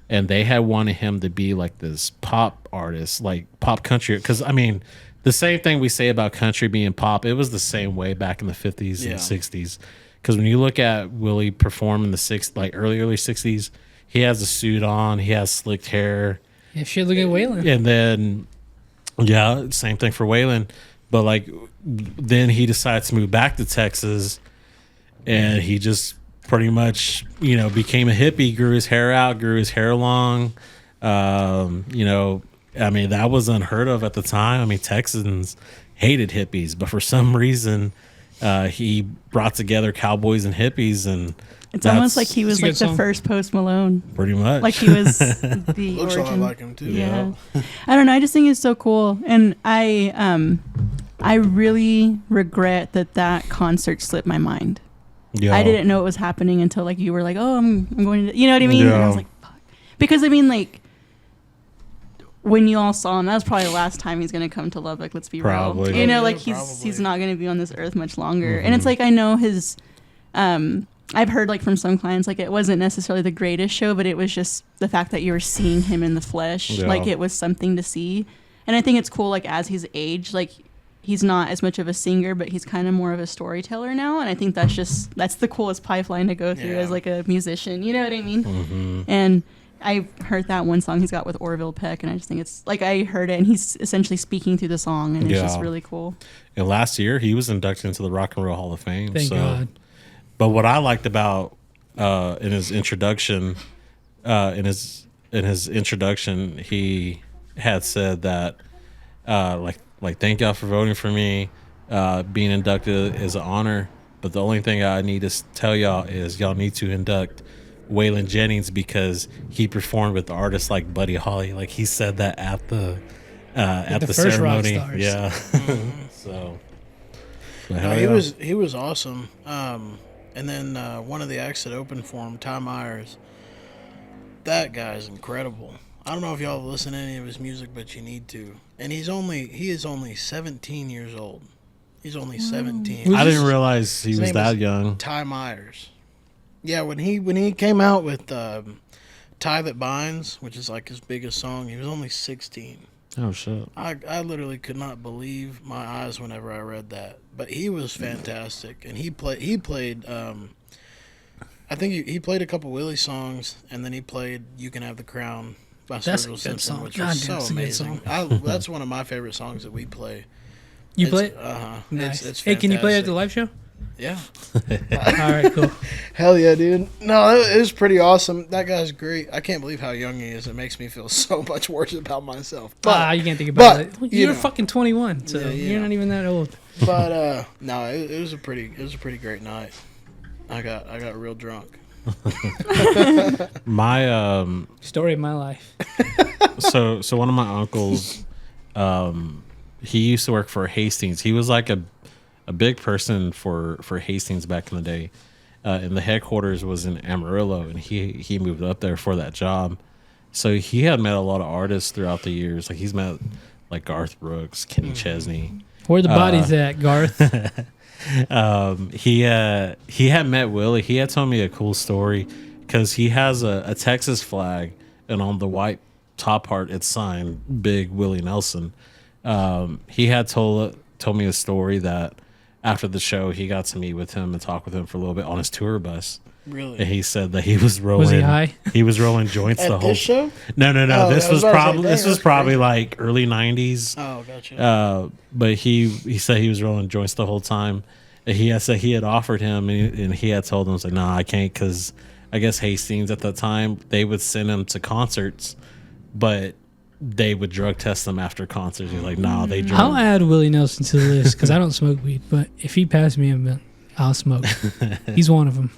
and they had wanted him to be like this pop artist, like pop country. Because I mean, the same thing we say about country being pop, it was the same way back in the 50s and 60s. Because when you look at Willie perform in the early 60s, he has a suit on, he has slicked hair. Yeah, shit, look at Waylon. And then, yeah, same thing for Waylon. But like, then he decides to move back to Texas, and he just pretty much, became a hippie. Grew his hair out, grew his hair long. I mean, that was unheard of at the time. I mean, Texans hated hippies, but for some reason, he brought together cowboys and hippies, and it's almost like he was like the first Post Malone. Pretty much, like he was the Looks origin. a lot like him too. Yeah. I don't know. I just think it's so cool, and I really regret that concert slipped my mind. Yeah. I didn't know it was happening until like you were like, oh, I'm going to, you know what I mean? Yeah. And I was like, fuck, because I mean like. When you all saw him, that was probably the last time he's gonna come to Lubbock. Let's be Probably. real. You know, like Probably. he's not gonna be on this earth much longer. And it's like I know his. I've heard like from some clients like it wasn't necessarily the greatest show, but it was just the fact that you were seeing him in the flesh. Yeah. Like it was something to see. And I think it's cool. Like as he's aged, like he's not as much of a singer, but he's kind of more of a storyteller now. And I think that's the coolest pipeline to go through as like a musician. You know what I mean? Mm-hmm. And I heard that one song he's got with Orville Peck, and I just think it's like I heard it, and he's essentially speaking through the song, and it's just really cool. And last year he was inducted into the Rock and Roll Hall of Fame. Thank God. But what I liked about in his introduction, he had said that like thank y'all for voting for me. Being inducted is an honor, but the only thing I need to tell y'all is y'all need to induct Waylon Jennings because he performed with artists like Buddy Holly. Like he said that at the first ceremony. rock stars. Yeah. So No, he was awesome. And then one of the acts that opened for him, Ty Myers. That guy's incredible. I don't know if y'all listen to any of his music, but you need to. And he is only 17 years old. He's only 17. I didn't realize he was that young. Ty Myers. Yeah, when he came out with Tie That Binds, which is like his biggest song, he was only 16. Oh shit! I literally could not believe my eyes whenever I read that. But he was fantastic, and he played. I think he played a couple Willie songs, and then he played "You Can Have the Crown" by Sturgill Simpson, which was so amazing. That's one of my favorite songs that we play. You play it? Nice. It's hey, can you play it at the live show? Yeah. All right, cool. Hell yeah, dude. No, it was pretty awesome. That guy's great. I can't believe how young he is. It makes me feel so much worse about myself. But you can't think about it. You're know. Fucking 21, so you're not even that old. But no, it was a pretty great night. I got real drunk. My story of my life. So one of my uncles, he used to work for Hastings. He was like a big person for Hastings back in the day. And the headquarters was in Amarillo, and he moved up there for that job. So he had met a lot of artists throughout the years. Like he's met like Garth Brooks, Kenny Chesney. Where the bodies at, Garth? He had met Willie. He had told me a cool story because he has a Texas flag, and on the white top part it's signed Big Willie Nelson. He had told me a story that after the show he got to meet with him and talk with him for a little bit on his tour bus. Really? And he said that he was rolling. Was he high? He was rolling joints At the whole this show. No. Oh, This was probably like early 90s. Oh, gotcha. But he said he was rolling joints the whole time. And he had said he had offered him, and he had told him, "Like, nah, I can't," because I guess Hastings at the time they would send him to concerts, but they would drug test them after concerts. He's like, "Nah, they drug." I'll add Willie Nelson to the list because I don't smoke weed, but if he passed me a I'll smoke. He's one of them.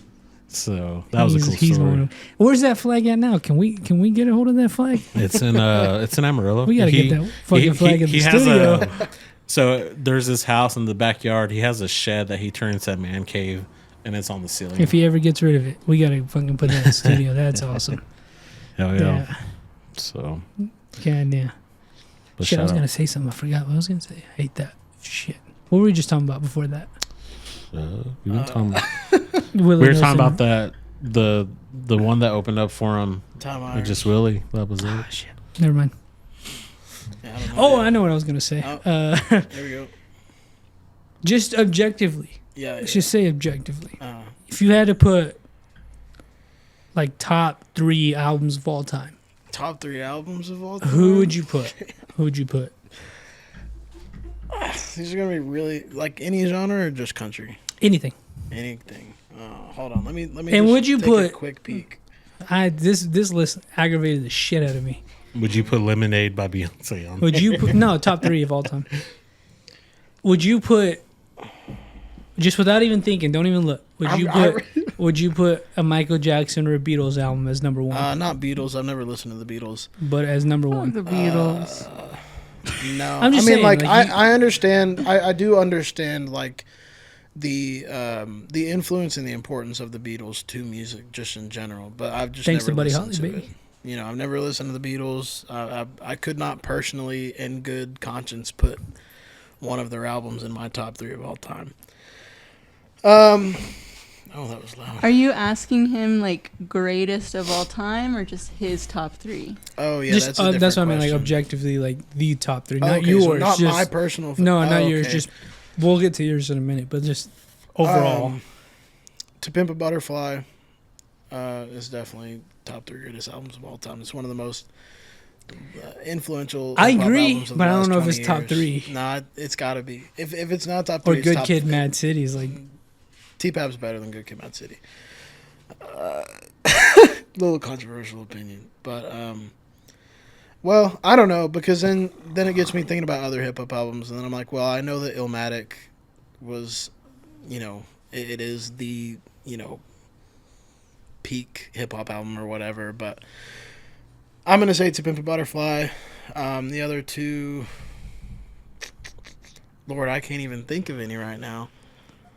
So that was a cool story. One of them. Where's that flag at now? Can we get a hold of that flag? It's in Amarillo. We gotta get that fucking flag in the studio. So there's this house in the backyard. He has a shed that he turns into a man cave, and it's on the ceiling. If he ever gets rid of it, we gotta fucking put that in the studio. That's awesome. Hell yeah. Yeah. So. God, yeah. but Shit, I was shout going to out. say something. I forgot what I was going to say. I hate that. Shit. What were we just talking about before that? We were talking about, Willie we were talking Nelson. about that the one that opened up for him. Tom With Myers. just Willie. That was Ah, it. shit. Never mind. Yeah, I don't know. Oh, I know what I was going to say. Oh. There we go. Just objectively. Yeah. Let's just say objectively. Uh, If you had to put like top 3 albums of all time, top 3 albums of all time. who would you put? Who would you put? These are gonna be really like any genre or just country. Anything. Anything. Hold on. Let me. And just would you take put- a quick peek? This list aggravated the shit out of me. Would you put Lemonade by Beyonce on? Would you put no top 3 of all time? Would you put just without even thinking? Don't even look. Would you put a Michael Jackson or a Beatles album as number 1? Not Beatles. I've never listened to the Beatles. But as number Oh, 1. the Beatles. No, I'm just I mean, saying, like, like, I understand. I do understand like the influence and the importance of the Beatles to music just in general. But I've just Thanks never to Buddy listened Holly, to baby. it. You know, I've never listened to the Beatles. I could not personally, in good conscience, put one of their albums in my top 3 of all time. Oh, that was loud. Are you asking him like greatest of all time or just his top 3? Oh yeah, Just that's a different that's what I mean. Like question. objectively, like the top 3, Oh, not okay, yours. so not just, my personal. No, not oh, yours. okay. Just we'll get to yours in a minute, but just overall. To Pimp a Butterfly is definitely top 3 greatest albums of all time. It's one of the most influential. I hip-hop agree, albums of the but I don't last know if 20 it's top years. 3. Nah, it's got to be. If it's not top Or 3, it's Good top Kid, Mad City is like T-Pap's better than Good Kid, Mad City. Little controversial opinion, but well, I don't know, because then it gets me thinking about other hip hop albums, and then I'm like, well, I know that Illmatic was, you know, it is the, you know, peak hip hop album or whatever, but I'm gonna say To Pimp a Butterfly. The other 2, Lord, I can't even think of any right now.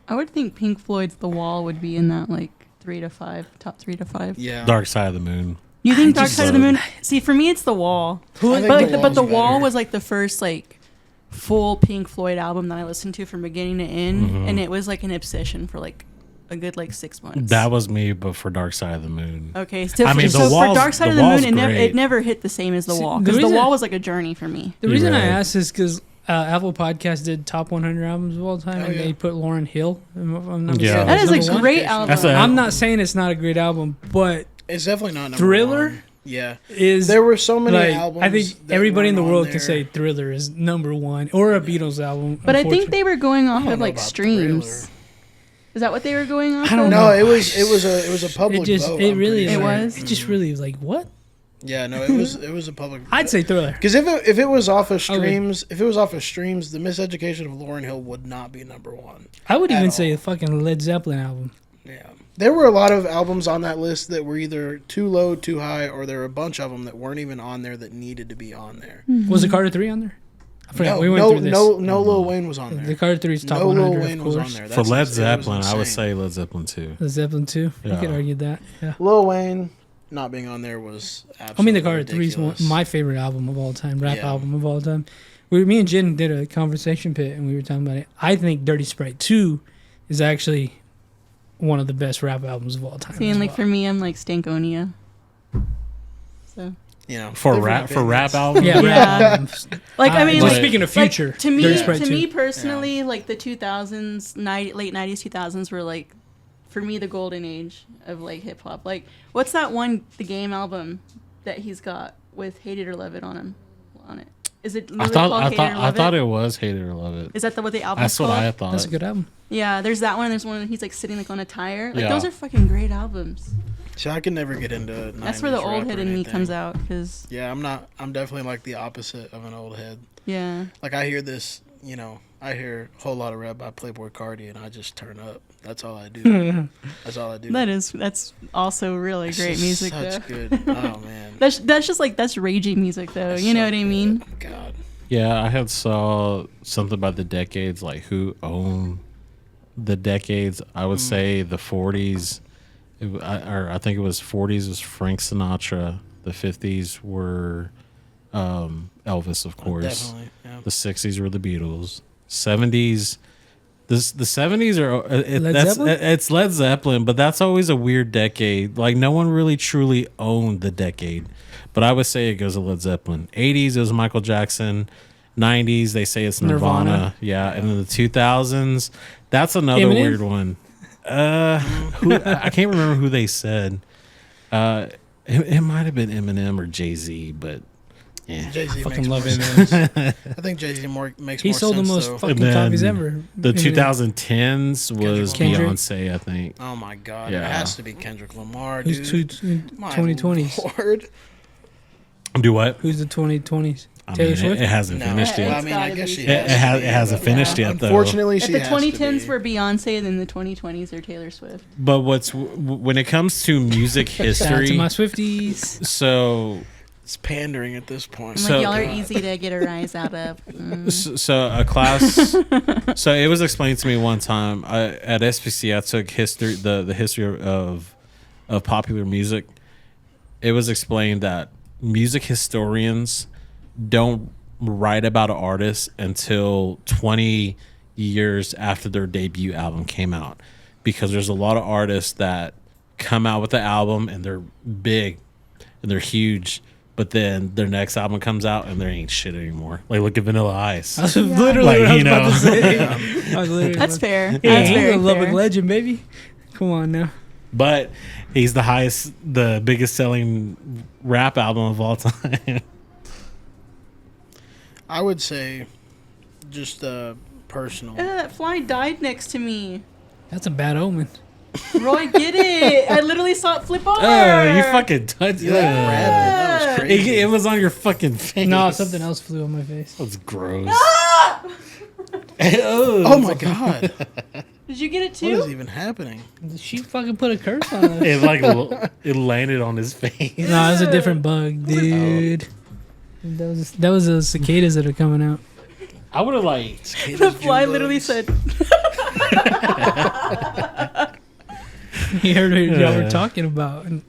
I would think Pink Floyd's The Wall would be in that like 3 to 5, top 3 to 5. Yeah, Dark Side of the Moon. You think I Dark just Side of the Moon? See, for me, it's The Wall. I think But The but The Wall's Wall better. was like the first like full Pink Floyd album that I listened to from beginning to end, and it was like an obsession for like a good like 6 months. That was me, but for Dark Side of the Moon. Okay, so, I mean, so The for Wall's- Dark Side The of the Wall's Moon, great. it never hit the same as The See, Wall, the because The reason- Wall was like a journey for me. the reason I Right. asked is because Apple Podcast did top 100 albums of all time, Oh, and yeah. they put Lauryn Hill. If I'm not Yeah. mistaken, That as is number a one. great album. That's a- I'm not saying it's not a great album, but It's definitely not number Thriller? 1. Yeah, is there were so many like, albums. I think that everybody in the weren't world on can there. say Thriller is number 1 or a Beatles album. But I think they were going off don't of know like about streams. Thriller. Is that what they were going off I don't of? know. No, it was a public It just vote. it I'm really pretty It sure. was? It just really was like what? Yeah, no, it was a public. I'd say Thriller. Because if it was off of streams, the Miseducation of Lauryn Hill would not be number 1. I would At even all. say a fucking Led Zeppelin album. Yeah, there were a lot of albums on that list that were either too low, too high, or there were a bunch of them that weren't even on there that needed to be on there. Was the Carter 3 on there? I forgot. No, we went no, through this. no, Lil Wayne was on The there. Carter 3's top No 100, Lil Wayne of was course. on there. For That's Led it was Zeppelin, I would insane. say Led Zeppelin 2. Led Zeppelin 2. You could Yeah. argue that. Yeah. Lil Wayne not being on there was absolutely I mean, the Carter 3 is ridiculous. my favorite album of all time, rap Yeah. album of all time. Me and Jen did a conversation pit, and we were talking about it. I think Dirty Sprite 2 is actually one of the best rap albums of all time. See, as and like well. for me, I'm like Stankonia. So You know, For different rap opinions. albums? yeah, Yeah. rap albums. like I mean, just But- like, speaking of like, future, to me, Dirty Sprite to 2. me personally, like the 2000s, late 90s, 2000s were like, for me, the golden age of like hip hop. Like, what's that one, the Game album that he's got with Hate It or Love It on it? Is it literally called Hate It or Love thought It? it was Hate It or Love It. Is that what the album's That's what called? I thought. That's a good album. Yeah, there's that one. And there's one that he's like sitting like on a tire. Like Yeah. those are fucking great albums. See, I can never get into. That's where the 90s old rap head or in me anything. comes out. Cause Yeah, I'm definitely like the opposite of an old head. yeah, Like I hear this, you know, I hear a whole lot of rap by Playboy Cardi, and I just turn up. That's all I do. That's all I do. that's also really It's great just music such though. good. Oh man. That's just like that's raging music though. That's You know so what I good. mean? God. Yeah, I had saw something about the decades, like who owned the decades. I would say the 40s, I think it was 40s was Frank Sinatra, The 50s were Elvis, of course. Definitely, yeah. The 60s were the Beatles. 70s. The 70s are it's Led Zeppelin, but that's always a weird decade. Like no one really truly owned the decade, but I would say it goes to Led Zeppelin. 80s it was Michael Jackson. 90s they say it's Nirvana. Yeah, and then the 2000s that's another Eminem? weird one. I can't remember who they said. It might have been Eminem or Jay-Z, but yeah. Jay-Z Fucking makes love more Eminem. sense. I think Jay-Z makes He more sold the sense, most though. fucking And then copies ever. The Eminem. 2010s was Kendrick. Beyonce, I think. Oh my God! Yeah. It has to be Kendrick Lamar, Who's dude. 2020s? Lord. Do what? Who's the 2020s? I Taylor mean, Swift? it hasn't No, finished Yeah, yet. I mean, I guess she It has. to be, hasn't but finished yet, though. Unfortunately, If she the has 2010s to were be. Beyonce, then the 2020s are Taylor Swift. But when it comes to music Shout out to history, my Swifties. so It's pandering at this point. I'm So- like, y'all are easy to get a rise out of. so a class. So it was explained to me one time at SPC. I took history, the history of popular music. It was explained that music historians don't write about an artist until 20 years after their debut album came out, because there's a lot of artists that come out with the album and they're big and they're huge, but then their next album comes out and there ain't shit anymore. Like look at Vanilla Ice. That's literally Like, what I was you about to know. say. I was literally That's about- fair. Yeah, That's he's very a Lubbock fair. legend, baby. Come on now. But he's the biggest selling rap album of all time. I would say, just personal. That fly died next to me. That's a bad omen. Roy, get it. I literally saw it flip over. Oh, you fucking touched You like grabbed it. That was crazy. it. was on your fucking face. No, something else flew on my face. That's gross. Ah! Oh my God! Did you get it What is too? even happening? She fucking put a curse on us. It landed on his face. No, it was a different bug, dude. That was the cicadas that are coming out. I would have like. The fly literally said, He heard what y'all were talking about and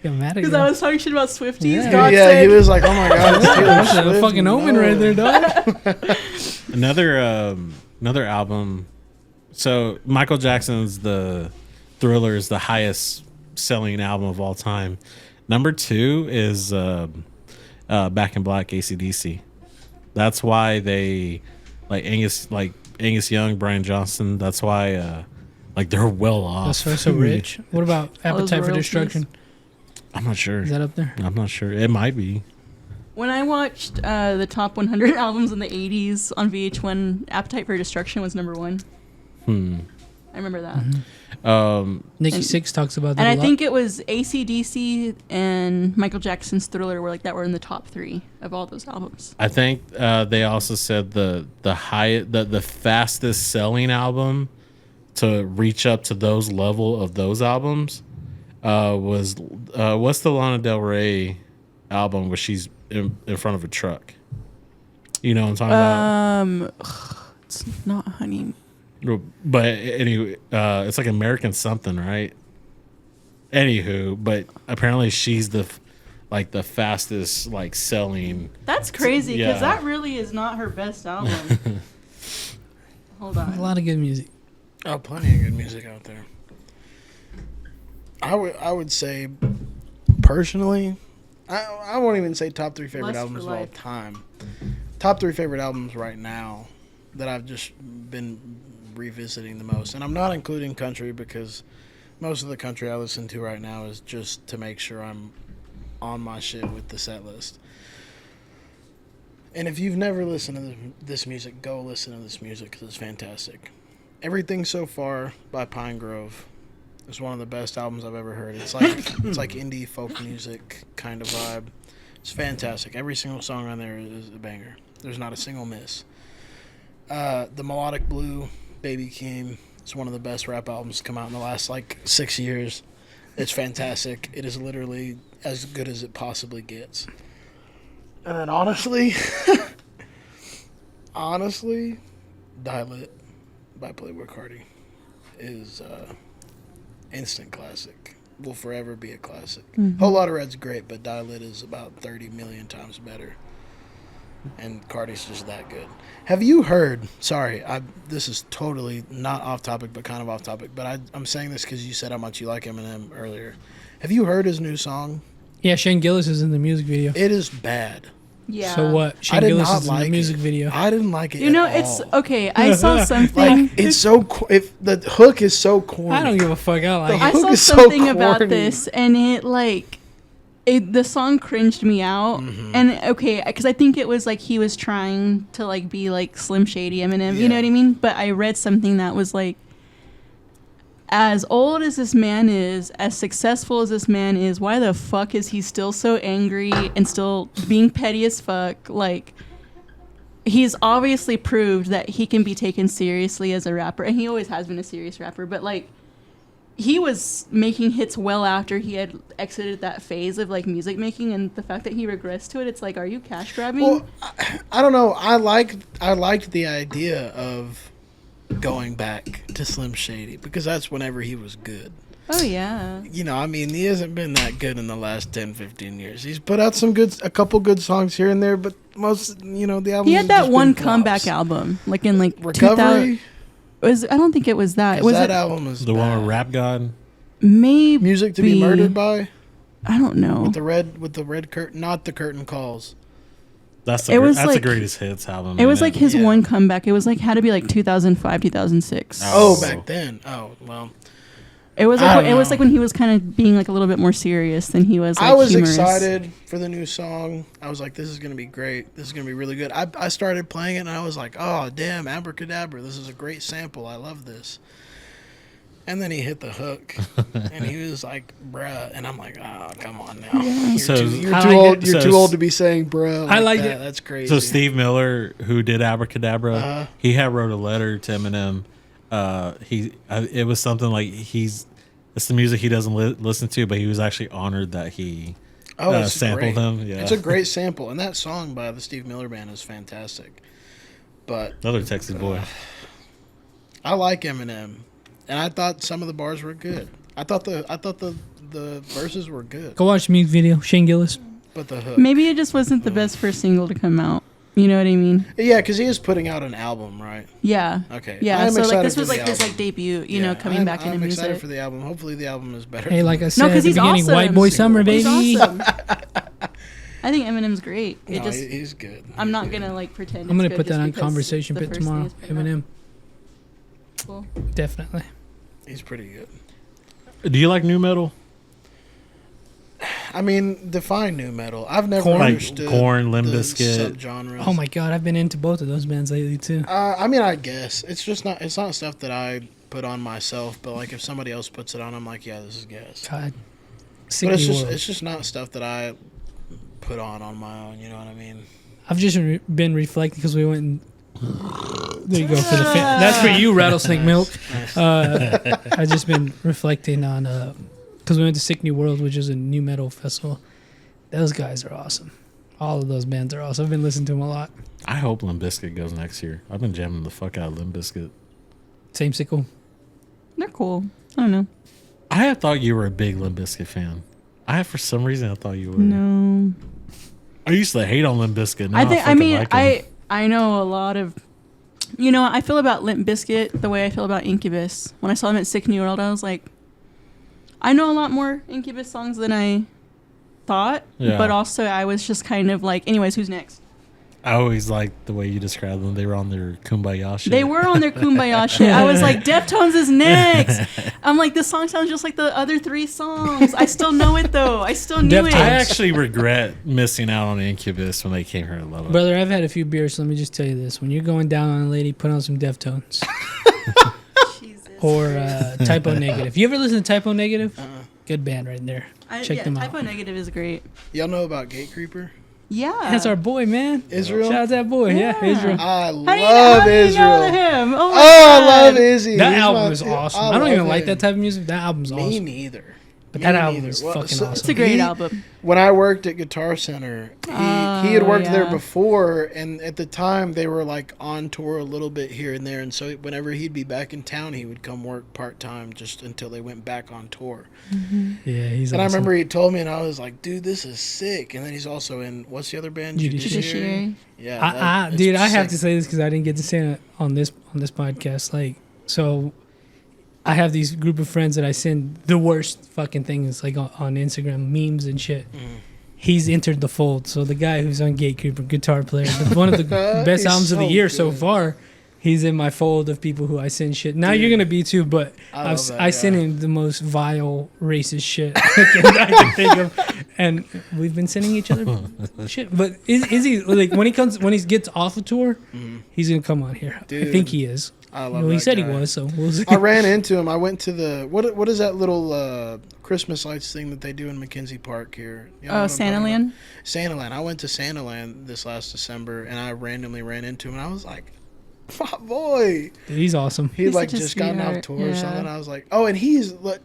got mad because again. I was talking shit about Swifties. Yeah. God Yeah, said, he was like, "Oh my God, it's Taylor That's a Swift." fucking omen No. right there, dog. Another album. So Michael Jackson's the Thriller is the highest selling album of all time. Number 2 is Back in Black, AC/DC. That's why they like Angus Young, Brian Johnson. That's why they're well off. That's so rich. What about All those Appetite for royalties. Destruction? I'm not sure. Is that up there? I'm not sure. It might be. when I watched the top 100 albums in the 80s on VH1, Appetite for Destruction was number 1. I remember that. Nikki And- Sixx talks about that And a I lot. think it was AC/DC and Michael Jackson's Thriller were in the top 3 of all those albums. I think they also said the fastest selling album to reach up to those level of those albums was what's the Lana Del Rey album where she's in front of a truck? You know what I'm talking It's not Honey. about? But anyway, it's like American something, right? Anywho, but apparently she's the fastest selling. That's crazy because Yeah. that really is not her best album. Hold a on. lot of good music. Oh, plenty of good music out there. I would say, personally, I won't even say top 3 favorite Lust for albums of all Life. time. Top 3 favorite albums right now that I've just been revisiting the most, and I'm not including country because most of the country I listen to right now is just to make sure I'm on my shit with the set list. And if you've never listened to this music, go listen to this music because it's fantastic. Everything So Far by Pine Grove is one of the best albums I've ever heard. It's like indie folk music kind of vibe. It's fantastic. Every single song on there is a banger. There's not a single miss. The Melodic Blue, Baby Keem, is one of the best rap albums to come out in the last 6 years. It's fantastic. It is literally as good as it possibly gets. And then honestly, Die Lit by Playboi Carti is instant classic. will forever be a classic. Mm-hmm. Whole Lotta Red's great, but Die Lit is about 30 million times better. And Cardi's just that good. Have you heard? Sorry, this is totally not off topic, but kind of off topic. But I'm saying this because you said how much you like Eminem earlier. Have you heard his new song? Yeah, Shane Gillis is in the music video. It is bad. Yeah. So what? Shane Gillis is in the music video. I didn't like it. You know, at it's all. okay. I saw something. Like it's so. If the hook is so corny. I don't give a fuck. I like The it. I hook saw is so something about corny. this, and the song cringed me out. Mm-hmm. And okay, because I think it was like he was trying to like be like Slim Shady Eminem. You know Yeah. what I mean? But I read something that was like, as old as this man is, as successful as this man is, why the fuck is he still so angry and still being petty as fuck? Like, he's obviously proved that he can be taken seriously as a rapper, and he always has been a serious rapper, but like, he was making hits well after he had exited that phase of like music making, and the fact that he regrets to it, it's like, are you cash grabbing? Well, I don't know. I liked the idea of going back to Slim Shady because that's whenever he was good. Oh yeah. You know, I mean, he hasn't been that good in the last 10, 15 years. He's put out a couple good songs here and there, but most, the album. He had that one comeback album, like in like 2000. Recovery. I don't think it was that. Was that it album is The one bad. with Rap God. maybe Music to be Murdered by I don't know. with the red curtain, not the curtain calls. That's It was the like- greatest hits album. It was Eminem. like his Yeah. one comeback. It was like had to be like 2005, 2006. Oh, Oh. back then. Oh, well. It was I like don't it was know. like when he was kind of being like a little bit more serious than he was. Like, I was humorous. excited for the new song. I was like, this is going to be great. This is going to be really good. I started playing it, and I was like, oh, damn, abracadabra. This is a great sample. I love this. And then he hit the hook, and he was like, bruh. And I'm like, oh, come on now. You're So- you're I too like old. it. You're So- too old to be saying bruh. I liked that. it. That's crazy. So Steve Miller, who did Abracadabra, Uh-huh. he had wrote a letter to Eminem. It was something like it's the music he doesn't listen to, but he was actually honored that he it's sampled great. him. Yeah, It's a great sample, and that song by the Steve Miller Band is fantastic. But another Texas boy. I like Eminem, and I thought some of the bars were good. I thought the verses were good, Go watch the music video. Shane Gillis. but the hook. Maybe it just wasn't the best first single to come out. You know what I mean? Yeah, because he is putting out an album, right? Yeah. Okay. I Yeah. am So like excited this for was the like his album. like debut. You Yeah, know, coming back into I'm excited music. for the album. Hopefully, the album is better. Hey, like I said No, at the 'cause he's beginning, awesome. White Boy Summer, baby. He's awesome. I think Eminem's great. No, It just he's good. I'm He's not good. gonna like pretend. I'm gonna it's good put that just on because conversation the bit first thing tomorrow. is put out. Eminem, Cool. definitely. He's pretty good. Do you like new metal? I mean, define new metal. I've never Korn? Like understood Korn, Limp the Bizkit. subgenres. Oh my god, I've been into both of those bands lately too. I mean, I guess it's just not. It's not stuff that I put on myself. But like, if somebody else puts it on, I'm like, yeah, this is gas. God, But sick it's me just world. it's just not stuff that I put on my own. You know what I mean? I've just been reflecting because we went and. There you go for the that's for you, Rattlesnake Milk. I've just been reflecting on because we went to Sick New World, which is a new metal festival. Those guys are awesome. All of those bands are awesome. I've been listening to them a lot. I hope Limp Bizkit goes next year. I've been jamming the fuck out of Limp Bizkit. Same sickle. They're cool. I don't know. I had thought you were a big Limp Bizkit fan. For some reason, I thought you were. No. I used to hate on Limp Bizkit. Now I think. I fucking mean, like 'em. I know a lot of. You know, I feel about Limp Bizkit the way I feel about Incubus. When I saw them at Sick New World, I was like, I know a lot more Incubus songs than I thought. Yeah. But also, I was just kind of like, anyways, who's next? I always liked the way you described them. They were on their kumbaya shit. They were on their Kumbaya shit. I was like, Deftones is next. I'm like, this song sounds just like the other three songs. I still know it though. I still knew it. I actually regret missing out on Incubus when they came here to Lubbock. Brother, I've had a few beers, so let me just tell you this. When you're going down on a lady, put on some Deftones. Jesus. Or Typo Negative. You ever listen to Typo Negative? Good band right there. Check them out. Typo Negative is great. Y'all know about Gatecreeper? Yeah. That's our boy, man. Israel? Shout out to that boy. Yeah, Yeah. Israel. I How do you love know Israel. him? Oh, my I God. love Izzy. That He's album my- is awesome. I love don't even like him. that type of music. That album's Me awesome. neither. But Me that album neither. is Well, fucking so- awesome. It's a great He- album. When I worked at Guitar Center, he he had worked there before, and at the time they were like on tour a little bit here and there, and so whenever he'd be back in town, he would come work part-time just until they went back on tour. Yeah, he's and awesome. I remember he told me, and I was like, dude, this is sick. And then he's also in, what's the other band? Judiciary. Yeah, dude, I have to say this because I didn't get to say it on this podcast. Like, so I have these group of friends that I send the worst fucking things like on Instagram, memes and shit. He's entered the fold. So the guy who's on Gatekeeper, guitar player, one of the best albums of the year so far, he's in my fold of people who I send shit. Now you're gonna be too, but I send him the most vile, racist shit I can think of, and we've been sending each other shit. But is he like when he gets off a tour, he's gonna come on here? Dude, I think he is. I love he said guy. he was, so we'll see. I ran into him. I went to the what is that little Christmas lights thing that they do in McKenzie Park here? You know Santaland. Santaland. I went to Santaland this last December, and I randomly ran into him, and I was like, my boy. Dude, he's awesome. He'd like just gotten off tour or something. I was like, oh, and he's like,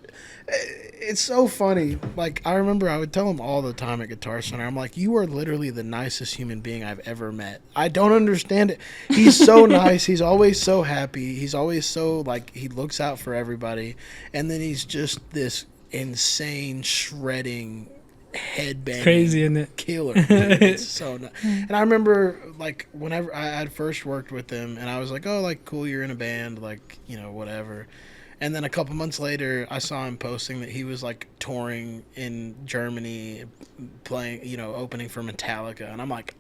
it's so funny. Like, I remember I would tell him all the time at Guitar Center, I'm like, you are literally the nicest human being I've ever met. I don't understand it. He's so nice. He's always so happy. He's always so, like, he looks out for everybody. And then he's just this insane, shredding, headbanging, crazy, isn't it? Killer. It's so nice. And I remember, like, whenever I had first worked with him, and I was like, oh, like, cool, you're in a band, like, you know, whatever. And then a couple months later, I saw him posting that he was, like, touring in Germany, playing, you know, opening for Metallica. And I'm like,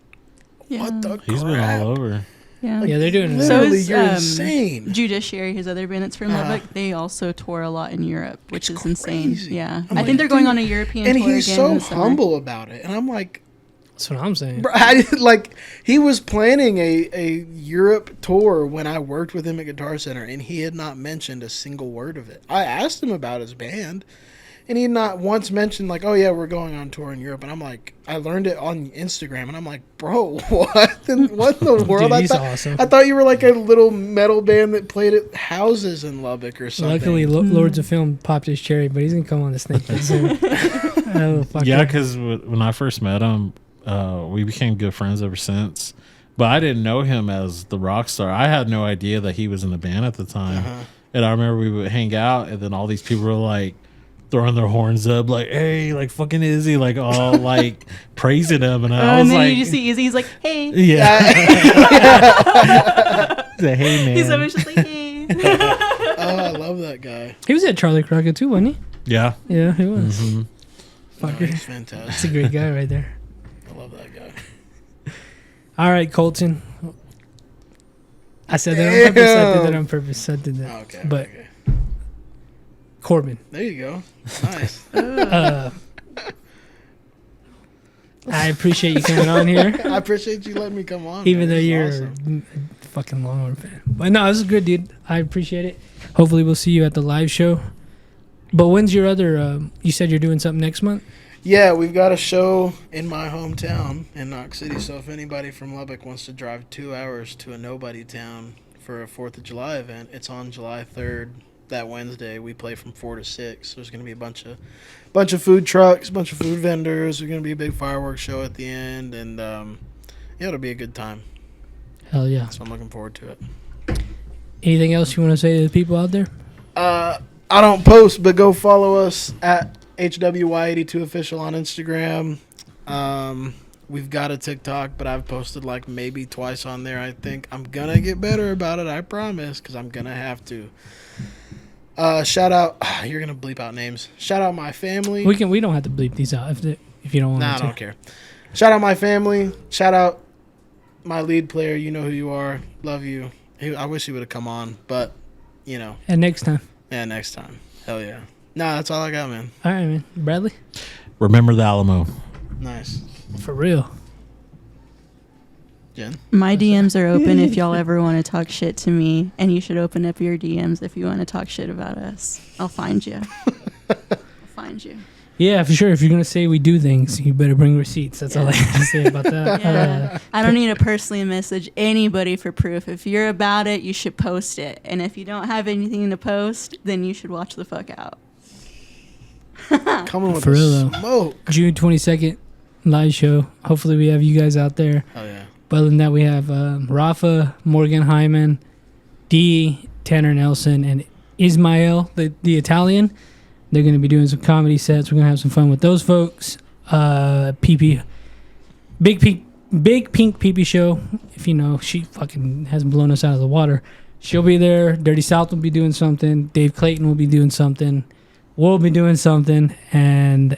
what the crap? He's been all over. Yeah, yeah, they're doing it. Literally, you're insane. Judiciary, his other band that's from Lubbock, they also tour a lot in Europe, which is insane. Crazy. Yeah, I think they're going on a European tour again. And he's so humble about it. And I'm like, that's what I'm saying. Bro, he was planning a Europe tour when I worked with him at Guitar Center, and he had not mentioned a single word of it. I asked him about his band, and he had not once mentioned, like, oh, yeah, we're going on tour in Europe. And I'm like, I learned it on Instagram, and I'm like, bro, what in the world? Dude, he's awesome. I thought you were like a little metal band that played at houses in Lubbock or something. Luckily, Lords of Film popped his cherry, but he's going to come on the Snake Pit soon. Yeah, because when I first met him, we became good friends ever since. But I didn't know him as the rock star. I had no idea that he was in the band at the time. And I remember we would hang out, and then all these people were like throwing their horns up, like, hey, like, fucking Izzy, like, all like praising him. And I was and then like, you just see Izzy, he's like, hey. Yeah. He's like, hey, man. He's always just like, hey. Oh, I love that guy. He was at Charlie Crockett too, wasn't he? Yeah. Yeah, he was. No, Fucker. he's fantastic. That's a great guy right there. I love that guy. All right, Colton. I said that on purpose. I did that. Oh, okay. But okay. Corbin. There you go. Nice. I appreciate you coming on here. I appreciate you letting me come on. Even man. though This is you're awesome. a fucking Longhorn fan. But no, this is good, dude. I appreciate it. Hopefully we'll see you at the live show. But when's your other, you said you're doing something next month? Yeah, we've got a show in my hometown in Knox City. So if anybody from Lubbock wants to drive 2 hours to a nobody town for a 4th of July event, it's on July 3rd. That Wednesday, we play from 4 to 6. There's going to be a bunch of food trucks, a bunch of food vendors. There's going to be a big fireworks show at the end, and yeah, it'll be a good time. Hell yeah. So I'm looking forward to it. Anything else you want to say to the people out there? I don't post, but go follow us at HWY82 official on Instagram. We've got a TikTok, but I've posted like maybe twice on there. I think I'm gonna get better about it. I promise, because I'm gonna have to. Shout out. You're gonna bleep out names. Shout out my family. We don't have to bleep these out if you don't want Nah, to. I don't care. Shout out my family. Shout out my lead player. You know who you are. Love you. I wish he would have come on, but you know. And next time. Yeah, next time. Hell yeah. Nah, that's all I got, man. All right, man. Bradley? Remember the Alamo. Nice. For real. Jen? My DMs are open if y'all ever want to talk shit to me, and you should open up your DMs if you want to talk shit about us. I'll find you. I'll find you. Yeah, for sure. If you're going to say we do things, you better bring receipts. That's all I have to say about that. Yeah. I don't need to personally message anybody for proof. If you're about it, you should post it. And if you don't have anything to post, then you should watch the fuck out. Coming with For real, smoke. June 22nd, live show. Hopefully we have you guys out there. Oh yeah. But other than that, we have Rafa, Morgan Hyman, D, Tanner Nelson, and Ismael, the Italian. They're going to be doing some comedy sets. We're going to have some fun with those folks. PP, Big Pink PP show. If you know, she fucking hasn't blown us out of the water. She'll be there. Dirty South will be doing something. Dave Clayton will be doing something. We'll be doing something. And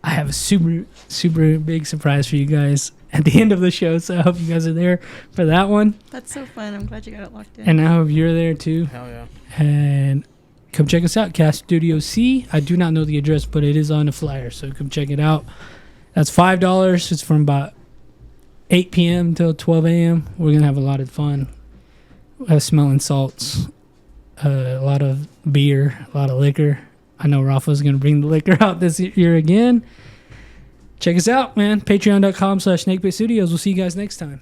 I have a super, super big surprise for you guys at the end of the show. So I hope you guys are there for that one. That's so fun. I'm glad you got it locked in. And I hope you're there too. Hell yeah. And come check us out, Cast Studio C. I do not know the address, but it is on the flyer. So come check it out. That's $5. It's from about 8 p.m. till 12 a.m. We're going to have a lot of fun. We'll have smelling salts, a lot of beer, a lot of liquor. I know Rafa's going to bring the liquor out this year again. Check us out, man. Patreon.com/SnakeBaitStudios. We'll see you guys next time.